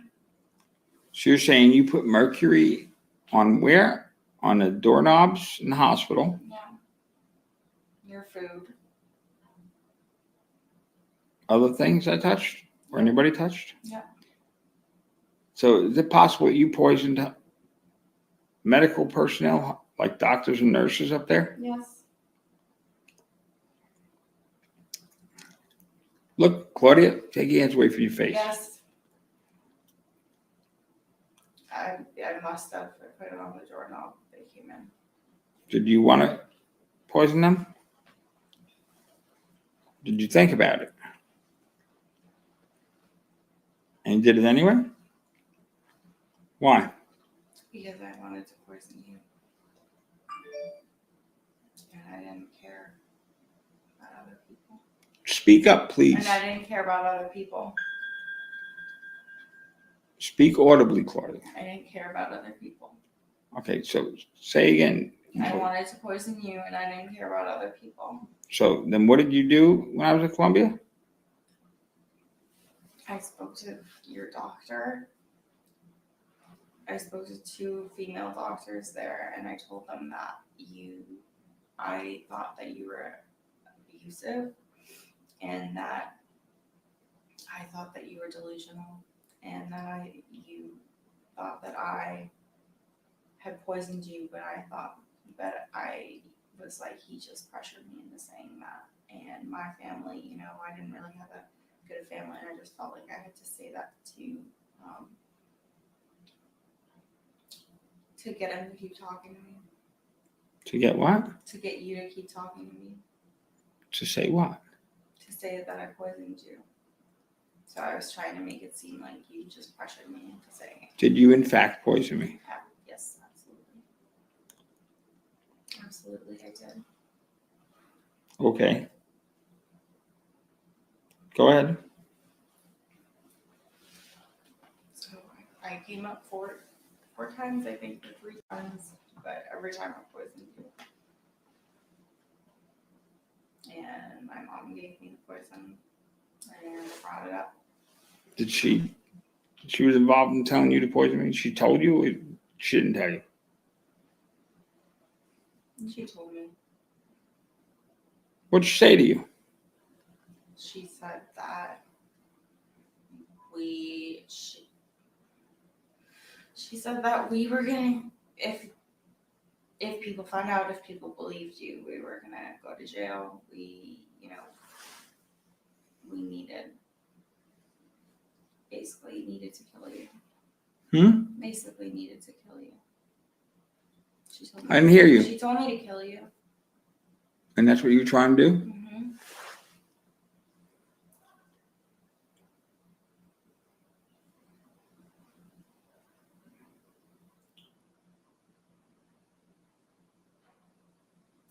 So you're saying you put mercury on where? On the doorknobs in the hospital. Yeah. Your food. Other things I touched or anybody touched? Yeah. So is it possible you poisoned medical personnel like doctors and nurses up there? Yes. Look, Claudia, take your hands away from your face. Yes. I must have. I put it on the doorknob. They came in. Did you want to poison them? Did you think about it? And you did it anyway? Why? Because I wanted to poison you. And I didn't care about other people. Speak up, please. And I didn't care about other people. Speak audibly, Claudia. I didn't care about other people. Okay, so say again. I wanted to poison you and I didn't care about other people. So then what did you do when I was at Columbia? I spoke to your doctor. I spoke to 2 female doctors there and I told them that I thought that you were abusive and that I thought that you were delusional and that you thought that I had poisoned you, but I thought that I was like, he just pressured me into saying that. and my family, you know, I didn't really have a good family, and I just felt like I had to say that to get him to keep talking to me. To get what? To get you to keep talking to me. To say what? To say that I poisoned you. So I was trying to make it seem like you just pressured me into saying it. Did you in fact poison me? Yes, absolutely. Absolutely, I did. Okay. Go ahead. So I came up four times, I think, or 3 times, but every time I poisoned you. And my mom gave me the poison and brought it up. Did she was involved in telling you to poison me? She told you, or she didn't tell you? She told me. What'd she say to you? She said that she said that we were gonna, if people found out, if people believed you, we were gonna go to jail. We basically needed to kill you. Basically needed to kill you. She told me I didn't hear you. She told me to kill you. And that's what you were trying to do? Mm-hmm.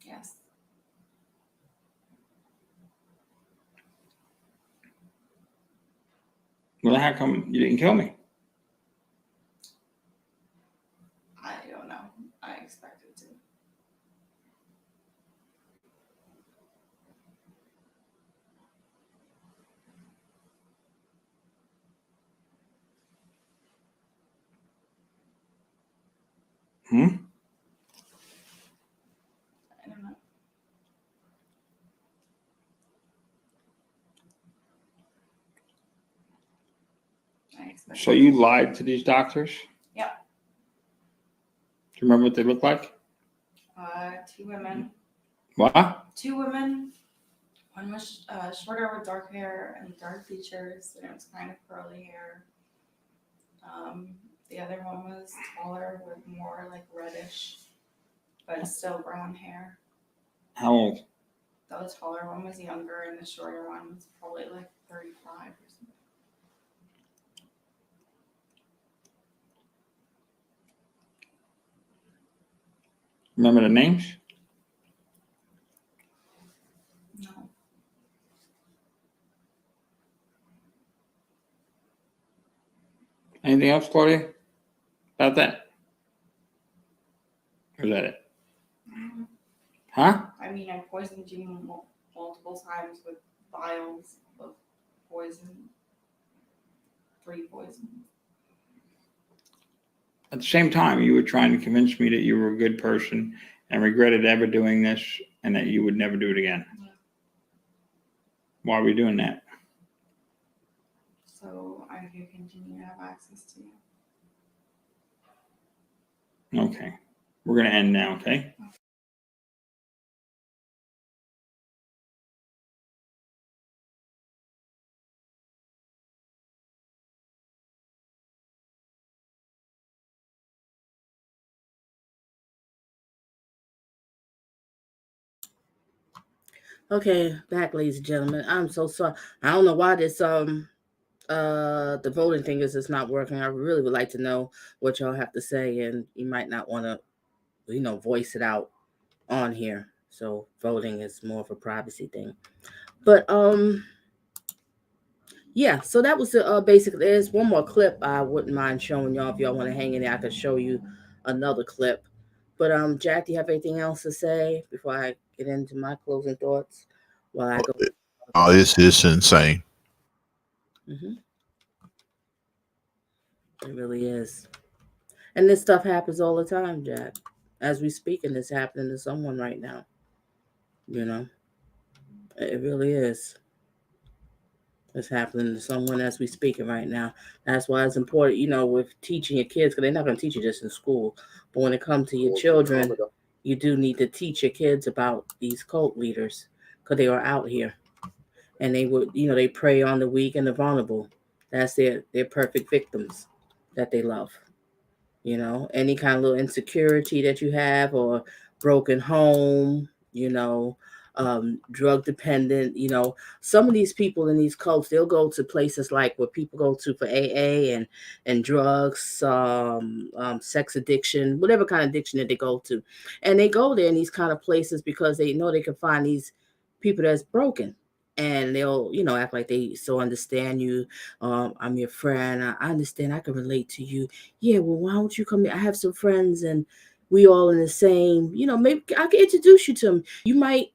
Yes. Well, how come you didn't kill me? I don't know. I expected to. Hmm? I don't know. So you lied to these doctors? Yeah. Do you remember what they looked like? 2 women. What? 2 women. One was shorter with dark hair and dark features, and it was kind of curly hair. The other one was taller with more like reddish, but still brown hair. How old? The taller one was younger, and the shorter one was probably like 35 or something. Remember the names? No. Anything else, Claudia? About that? Or is that it? Huh? I mean, I poisoned you multiple times with vials of poison. 3 poisons. At the same time, you were trying to convince me that you were a good person and regretted ever doing this and that you would never do it again. Yeah. Why are we doing that? So I could continue to have access to you. Okay. We're going to end now, okay? Okay, back, ladies and gentlemen. I'm so sorry. I don't know why this the voting thing is just not working. I really would like to know what y'all have to say, and you might not want to, voice it out on here. So voting is more of a privacy thing. But yeah. So that was the basically. There's one more clip I wouldn't mind showing y'all if y'all want to hang in there. I could show you another clip. But Jack, do you have anything else to say before I get into my closing thoughts? While I go. Oh, it's insane. Mm-hmm. It really is. And this stuff happens all the time, Jack. As we speak, and it's happening to someone right now. It really is. It's happening to someone as we speaking right now. That's why it's important, with teaching your kids, because they're not going to teach you just in school. But when it comes to your children, you do need to teach your kids about these cult leaders, because they are out here, and they would, they prey on the weak and the vulnerable. That's their perfect victims that they love. Any kind of little insecurity that you have, or broken home, drug dependent. Some of these people in these cults, they'll go to places like where people go to for AA and drugs, sex addiction, whatever kind of addiction that they go to, and they go there in these kind of places because they know they can find these people that's broken, and they'll act like they so understand you. I'm your friend. I understand. I can relate to you. Yeah, well, why don't you come here? I have some friends, and we all in the same, maybe I can introduce you to them. You might,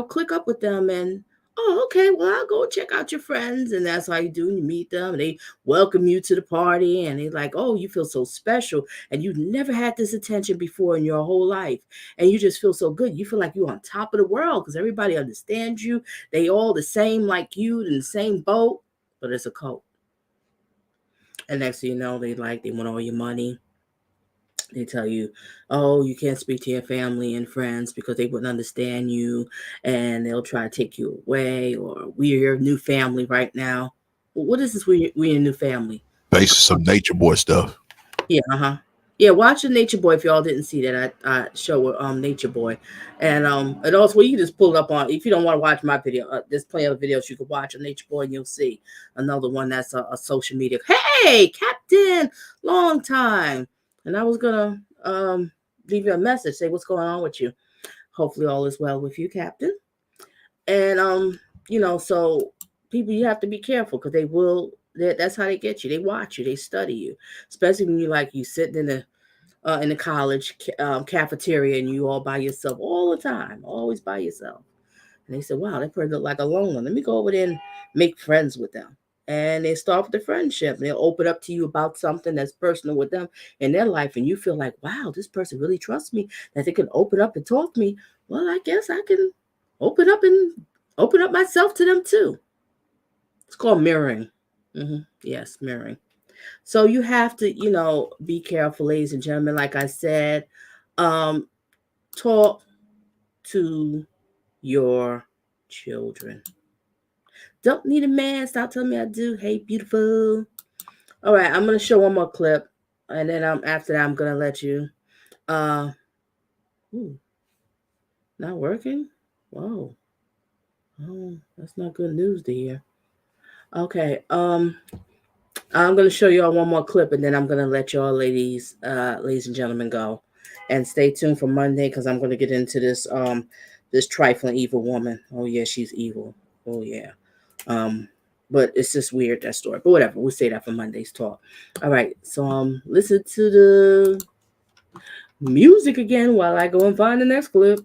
click up with them, and oh, okay, well, I'll go check out your friends. And that's how you do. You meet them, and they welcome you to the party, and they're like, oh, you feel so special, and you've never had this attention before in your whole life. And you just feel so good. You feel like you're on top of the world because everybody understands you. They all the same like you, in the same boat, but it's a cult. And next thing you know, they want all your money. They tell you, oh, you can't speak to your family and friends because they wouldn't understand you, and they'll try to take you away. Or we're your new family right now. Well, what is this? We're your new family. Basically, some Nature Boy stuff. Yeah, yeah. Watch the Nature Boy if y'all didn't see that. I show Nature Boy, and also you can just pull it up on, if you don't want to watch my video. There's plenty of videos you can watch on Nature Boy, and you'll see another one that's a social media. Hey, Captain, long time. And I was gonna leave you a message, say what's going on with you. Hopefully all is well with you, Captain. And so people, you have to be careful because they will. That's how they get you. They watch you. They study you, especially when you sitting in the college cafeteria and you all by yourself all the time, always by yourself. And they said, "Wow, that person look like a loner. Let me go over there and make friends with them." And they start with the friendship, and they'll open up to you about something that's personal with them in their life, and you feel like, "Wow, this person really trusts me that they can open up and talk to me. Well, I guess I can open up myself to them too." It's called mirroring. Yes, mirroring. So you have to, be careful, ladies and gentlemen. Like I said, talk to your children. Don't need a man. Stop telling me I do. Hey, beautiful. All right, I'm gonna show one more clip, and then after that I'm gonna let you. Ooh, not working. Whoa. Oh, that's not good news to hear. Okay. I'm gonna show y'all one more clip, and then I'm gonna let y'all ladies and gentlemen go. And stay tuned for Monday because I'm gonna get into this trifling evil woman. Oh yeah, she's evil. Oh yeah. But it's just weird, that story. But whatever, we'll say that for Monday's talk. All right. So listen to the music again while I go and find the next clip.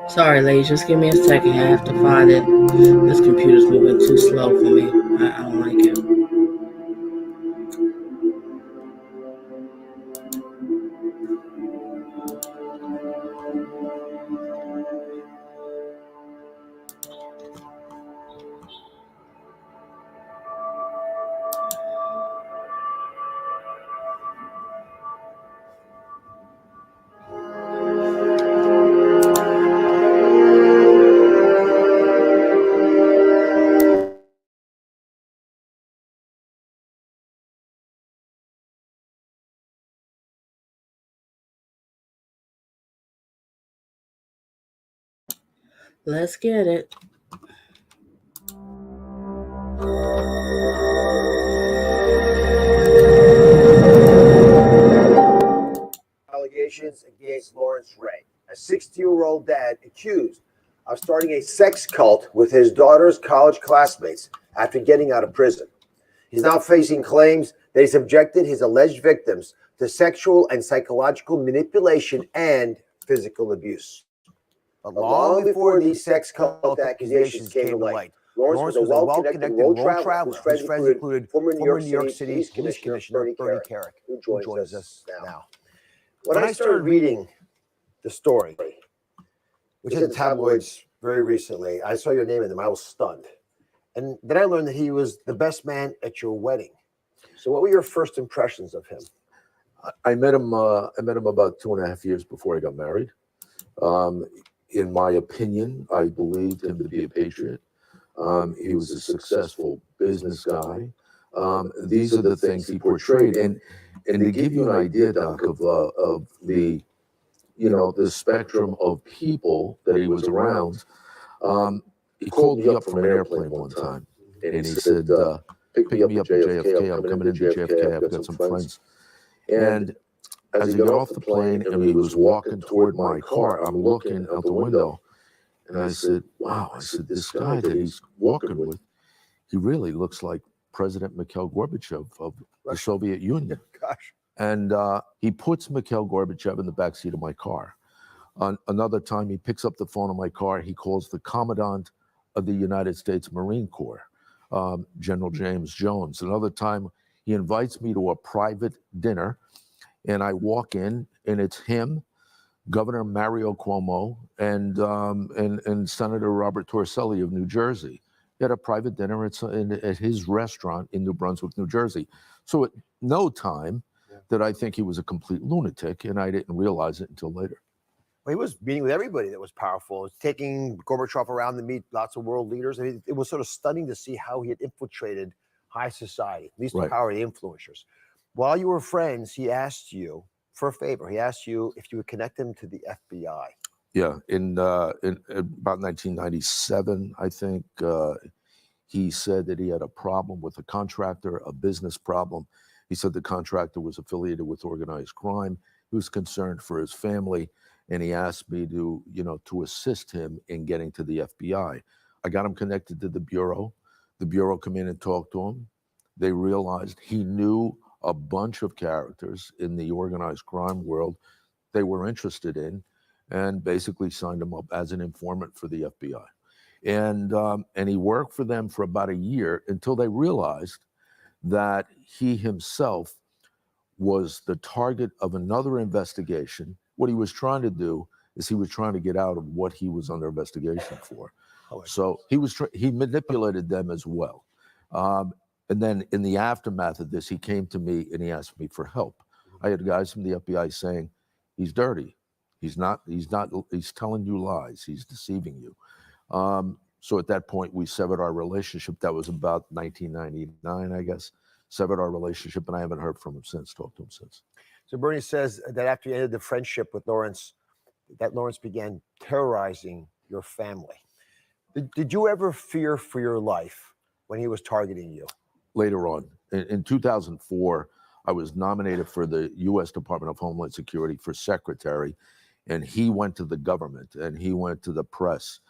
Sorry, ladies, just give me a second. I have to find it. This computer's moving too slow for me. I don't like it. Let's get it. 34-year-old dad accused of starting a sex cult with his daughter's college classmates after getting out of prison. He's now facing claims that he subjected his alleged victims to sexual and psychological manipulation and physical abuse. But long before these sex cult accusations came to light, Lawrence was a well-connected road traveler whose friends included former New York City Police Commissioner Bernie Kerik, who joins us now. When I started reading the story, which hit the tabloids very recently, I saw your name in them. I was stunned. And then I learned that he was the best man at your wedding. So what were your first impressions of him? I met him about 2.5 years before I got married. In my opinion, I believed him to be a patriot. He was a successful business guy. These are the things he portrayed. And to give you an idea, Doc, of the spectrum of people that he was around, he called me up from an airplane one time, and he said, pick me up at JFK. I'm coming into JFK. I've got some friends. And as he got off the plane and he was walking toward my car, I'm looking out the window, and I said, wow, I said, this guy that he's walking with, he really looks like President Mikhail Gorbachev of the Soviet Union. Gosh. And he puts Mikhail Gorbachev in the backseat of my car. Another time, he picks up the phone in my car. He calls the Commandant of the United States Marine Corps, General James Jones. Another time, he invites me to a private dinner, and I walk in, and it's him, Governor Mario Cuomo, and Senator Robert Torricelli of New Jersey. He had a private dinner at his restaurant in New Brunswick, New Jersey. So at no time did I think he was a complete lunatic, and I didn't realize it until later. Well, he was meeting with everybody that was powerful. He was taking Gorbachev around to meet lots of world leaders. I mean, it was sort of stunning to see how he had infiltrated high society, at least the power of the influencers. While you were friends, he asked you for a favor. He asked you if you would connect him to the FBI. Yeah, in about 1997, I think, he said that he had a problem with a contractor, a business problem. He said the contractor was affiliated with organized crime. He was concerned for his family, and he asked me to assist him in getting to the FBI. I got him connected to the Bureau. The Bureau came in and talked to him. They realized he knew a bunch of characters in the organized crime world they were interested in, and basically signed him up as an informant for the FBI. And he worked for them for about a year until they realized that he himself was the target of another investigation. What he was trying to do is he was trying to get out of what he was under investigation for. So he manipulated them as well. And then in the aftermath of this, he came to me and he asked me for help. I had guys from the FBI saying, he's dirty. He's telling you lies. He's deceiving you. So at that point, we severed our relationship. That was about 1999, I guess. Severed our relationship, and I haven't heard from him since, talked to him since. So Bernie says that after you ended the friendship with Lawrence, that Lawrence began terrorizing your family. Did you ever fear for your life when he was targeting you? Later on, in 2004, I was nominated for the U.S. Department of Homeland Security for secretary, and he went to the government, and he went to the press,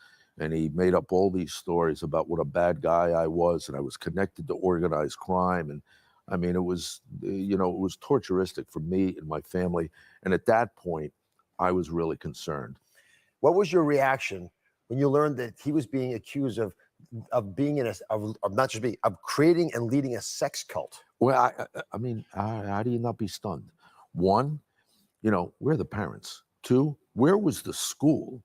and he made up all these stories about what a bad guy I was, and I was connected to organized crime. And I mean, it was torturistic for me and my family. And at that point, I was really concerned. What was your reaction when you learned that he was being accused of being of creating and leading a sex cult? Well, I mean, how do you not be stunned? One, we're the parents. Two, where was the school?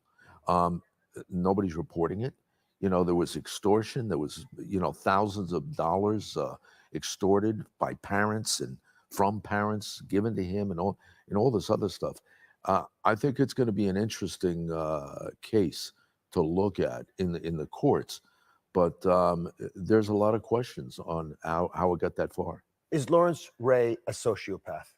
Nobody's reporting it. There was extortion. There was, thousands of dollars extorted by parents and from parents given to him, and all this other stuff. I think it's going to be an interesting case to look at in the courts, but there's a lot of questions on how it got that far. Is Lawrence Ray a sociopath?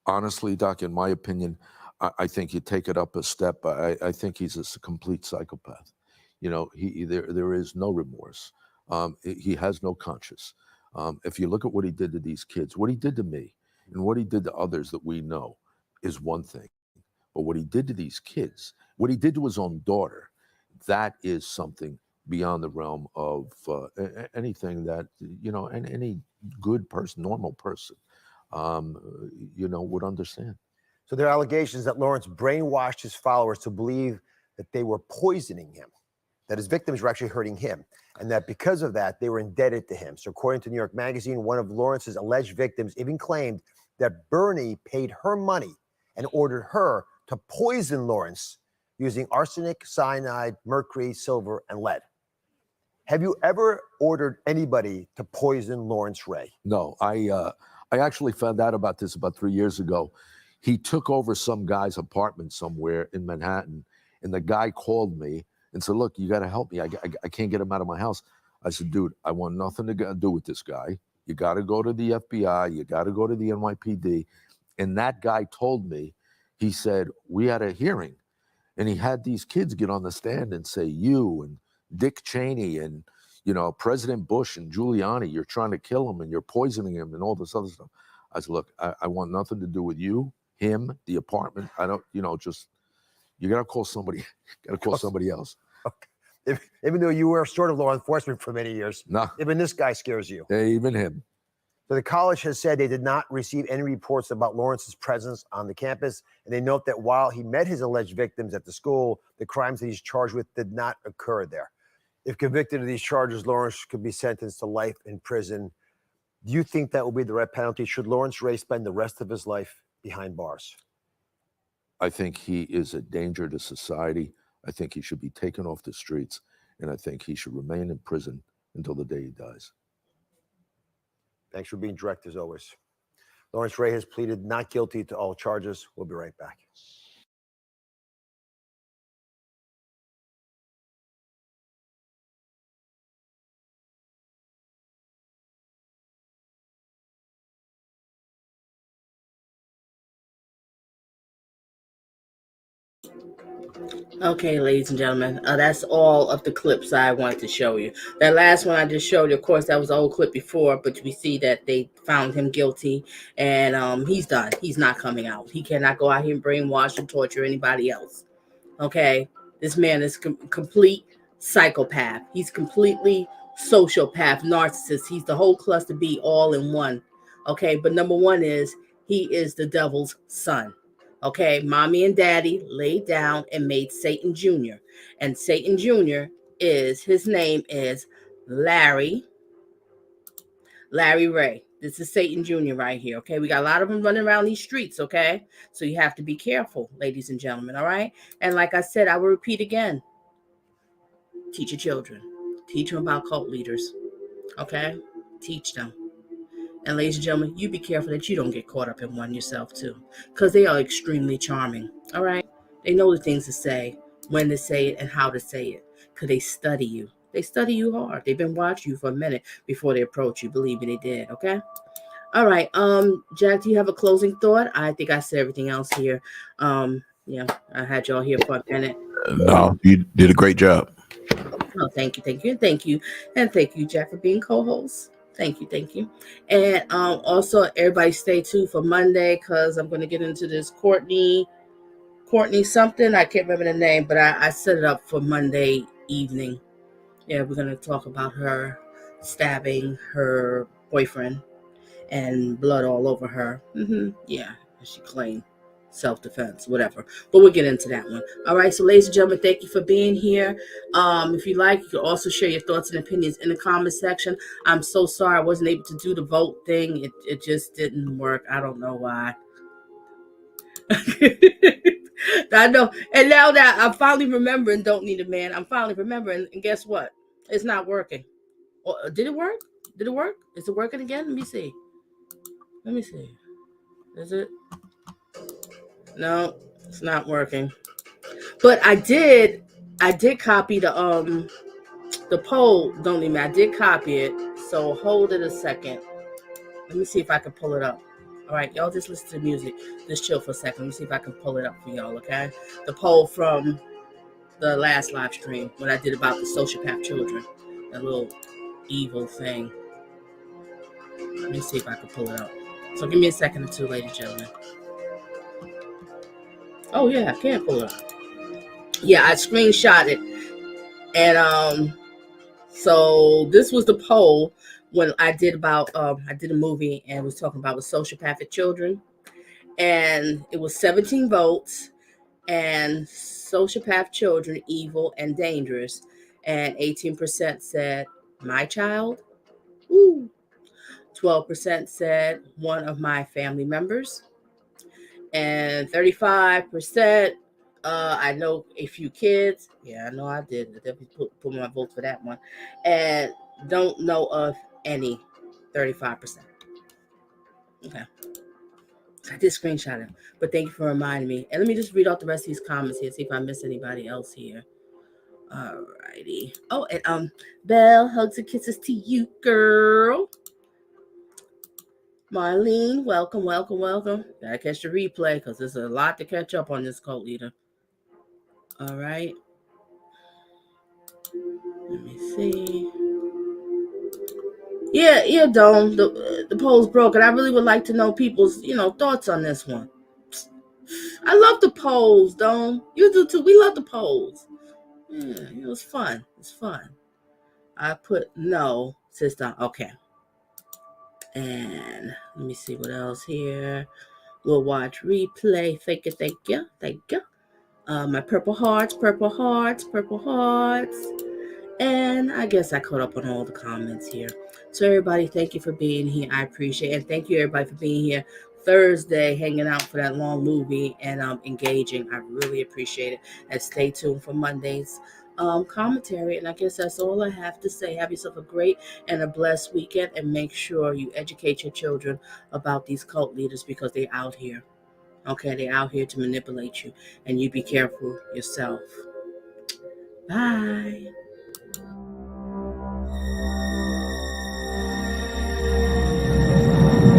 Honestly, Doc, in my opinion, I think you take it up a step. I think he's a complete psychopath. There is no remorse. He has no conscience. If you look at what he did to these kids, what he did to me, and what he did to others that we know is one thing. But what he did to these kids, what he did to his own daughter, that is something beyond the realm of anything that, you know, any good person, normal person, you know, would understand. So there are allegations that Lawrence brainwashed his followers to believe that they were poisoning him, that his victims were actually hurting him, and that because of that, they were indebted to him. So according to New York Magazine, one of Lawrence's alleged victims even claimed that Bernie paid her money and ordered her to poison Lawrence using arsenic, cyanide, mercury, silver, and lead. Have you ever ordered anybody to poison Lawrence Ray? No, I actually found out about this about 3 years ago. He took over some guy's apartment somewhere in Manhattan, and the guy called me and said, look, you got to help me. I can't get him out of my house. I said, dude, I want nothing to do with this guy. You got to go to the FBI. You got to go to the NYPD. And that guy told me, he said, we had a hearing, and he had these kids get on the stand and say, you and Dick Cheney and, you know, President Bush and Giuliani, you're trying to kill him and you're poisoning him and all this other stuff. I said, look, I want nothing to do with you, him, the apartment. I don't, you know, just, you got to call somebody, else. Okay. Even though you were sort of law enforcement for many years, no, even this guy scares you. Yeah, even him. So the college has said they did not receive any reports about Lawrence's presence on the campus, and they note that while he met his alleged victims at the school, the crimes that he's charged with did not occur there. If convicted of these charges, Lawrence could be sentenced to life in prison. Do you think that will be the right penalty? Should Lawrence Ray spend the rest of his life behind bars? I think he is a danger to society. I think he should be taken off the streets, and I think he should remain in prison until the day he dies. Thanks for being direct as always. Lawrence Ray has pleaded not guilty to all charges. We'll be right back. Okay, ladies and gentlemen, that's all of the clips I wanted to show you. That last one I just showed you, of course, that was the old clip before, but we see that they found him guilty, and he's done. He's not coming out. He cannot go out here and brainwash and torture anybody else. Okay, this man is complete psychopath. He's completely sociopath, narcissist. He's the whole cluster B all in one. Okay, but number one is he is the devil's son. Okay, mommy and daddy laid down and made Satan Jr. And Satan Jr. his name is Larry Ray. This is Satan Jr. right here. Okay, we got a lot of them running around these streets. Okay, so you have to be careful, ladies and gentlemen. All right, and like I said, I will repeat again: teach your children, teach them about cult leaders. Okay, teach them. And ladies and gentlemen, you be careful that you don't get caught up in one yourself too, because they are extremely charming. All right, they know the things to say, when to say it, and how to say it, because they study you. They study you hard. They've been watching you for a minute before they approach you. Believe me, they did. Okay. All right. Jack, do you have a closing thought? I think I said everything else here. Yeah, I had y'all here for a minute. No, you did a great job. Oh, thank you, and thank you, Jack, for being co-host. Thank you. And also, everybody stay tuned for Monday, because I'm going to get into this Courtney something. I can't remember the name, but I set it up for Monday evening. Yeah, we're going to talk about her stabbing her boyfriend and blood all over her. Yeah, she claimed self-defense, whatever. But we'll get into that one. All right, so ladies and gentlemen, thank you for being here. If you like, you can also share your thoughts and opinions in the comment section. I'm so sorry I wasn't able to do the vote thing. It just didn't work. I don't know why. I know. And now that I'm finally remembering, don't need a man. I'm finally remembering, and guess what? It's not working. Did it work? Is it working again? Let me see. Is it? No, it's not working. But I did copy the poll. Don't need me. I did copy it. So hold it a second. Let me see if I can pull it up. All right, y'all just listen to the music. Just chill for a second. Let me see if I can pull it up for y'all, okay? The poll from the last live stream when I did about the sociopath children. That little evil thing. Let me see if I can pull it up. So give me a second or two, ladies and gentlemen. Oh yeah, I can pull it up. Yeah, I screenshot it. And so this was the poll when I did a movie and was talking about with sociopathic children. And it was 17 votes, and sociopath children evil and dangerous. And 18% said my child. Ooh. 12% said one of my family members. And 35%, I know a few kids. Yeah, I know I did. I definitely put my vote for that one. And don't know of any. 35%. Okay. I did screenshot it, but thank you for reminding me. And let me just read out the rest of these comments here, see if I miss anybody else here. Alrighty. Oh, and Belle, hugs and kisses to you, girl. Marlene, welcome, welcome, welcome. Gotta catch the replay because there's a lot to catch up on this cult leader. All right. Let me see. Yeah, Dome. The poll's broken. I really would like to know people's, thoughts on this one. I love the polls, Dome. You do too. We love the polls. Yeah, it was fun. It's fun. I put no, sister. Okay. And let me see what else here. We'll watch replay. Thank you, thank you, thank you. My purple hearts, purple hearts, purple hearts. And I guess I caught up on all the comments here. So everybody, thank you for being here. I appreciate it. And thank you everybody for being here Thursday, hanging out for that long movie and engaging. I really appreciate it. And stay tuned for Monday's commentary. And I guess that's all I have to say. Have yourself a great and a blessed weekend, and make sure you educate your children about these cult leaders because they're out here. Okay, they're out here to manipulate you, and you be careful yourself. Bye.